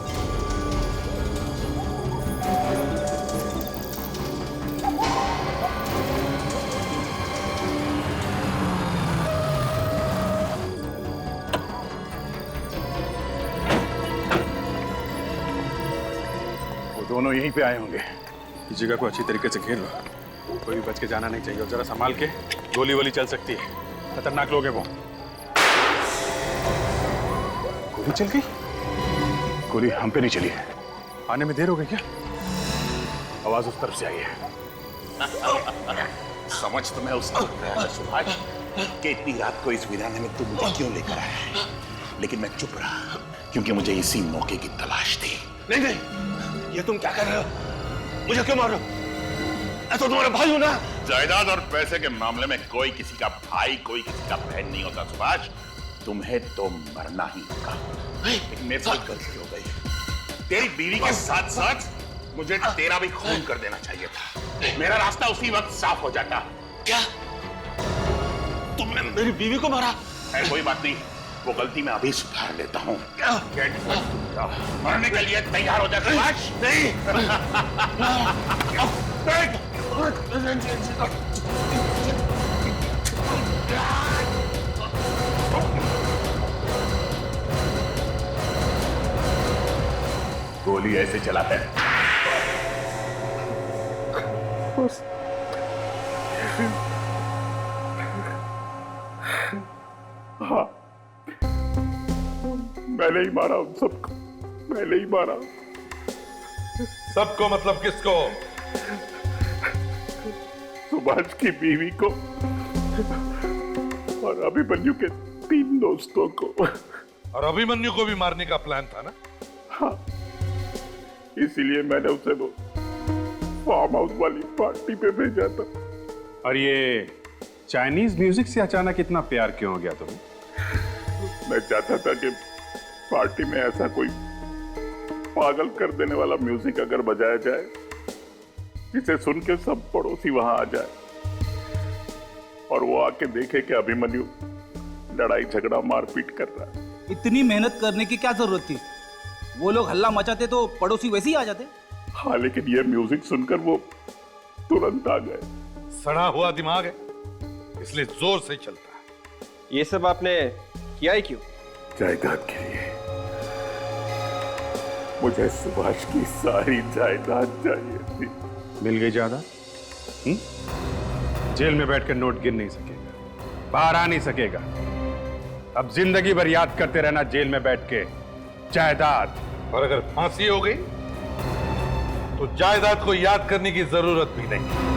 दोनों यहीं पे आए होंगे। इस जगह को अच्छी तरीके से घेर लो, कोई भी बच के जाना नहीं चाहिए, और जरा संभाल के, गोली वोली चल सकती है, खतरनाक लोग हैं वो। गोली चल गई? गोली हम पे नहीं चली है। आने में देर हो गई क्या? आवाज उस तरफ से आई है। समझ तुम्हें उस तरफ आया था सुभाष कि इतनी रात को इस वीराने में तुम मुझे क्यों लेकर आया है, लेकिन मैं चुप रहा क्योंकि मुझे इसी मौके की तलाश थी। नहीं नहीं, ये तुम क्या कर रहे हो? मुझे क्यों मार रहे हो? तो तुम्हारे भाई हो ना। जायदाद और पैसे के मामले में कोई किसी का भाई कोई किसी का बहन नहीं होता सुभाष। तुम्हें तो मरना ही होगा। मेरे साथ गलती हो गई। तेरी बीवी के साथ साथ मुझे तेरा भी खून कर देना चाहिए था। मेरा रास्ता उसी वक्त साफ हो जाता। क्या तुमने मेरी बीवी को मारा? कोई बात नहीं, वो गलती मैं अभी सुधार लेता हूँ। मरने के लिए तैयार हो जा सुभाष। नहीं गोली ऐसे चलाते हैं। हाँ, मैंने ही मारा उन सबको, मैंने ही मारा। सबको मतलब किसको? सुभाष की बीवी को और अभिमन्यु के 3 दोस्तों को। और अभिमन्यु को भी मारने का प्लान था ना? हाँ, इसीलिए मैंने उसे वो फार्म हाउस वाली पार्टी पे भेजा था। और ये चाइनीज म्यूजिक से अचानक इतना प्यार क्यों हो गया तुम्हें? मैं चाहता था कि पार्टी में ऐसा कोई पागल कर देने वाला म्यूजिक अगर बजाया जाए जिसे सुन के सब पड़ोसी वहां आ जाए और वो आके देखे कि अभिमन्यु लड़ाई झगड़ा मारपीट कर रहा है। इतनी मेहनत करने की क्या जरूरत थी? वो लोग हल्ला मचाते तो पड़ोसी वैसे ही आ जाते। हाँ, लेकिन ये म्यूजिक सुनकर वो तुरंत आ गए। सड़ा हुआ दिमाग है, इसलिए जोर से चलता है। ये सब आपने किया ही क्यों? जायदाद के लिए। मुझे सुभाष की सारी जायदाद चाहिए थी। मिल गई जायदाद? जेल में बैठकर नोट गिन नहीं सकेगा, बाहर आ नहीं सकेगा। अब जिंदगी भर याद करते रहना जेल में बैठ के जायदाद। और अगर फांसी हो गई तो जायदाद को याद करने की जरूरत भी नहीं।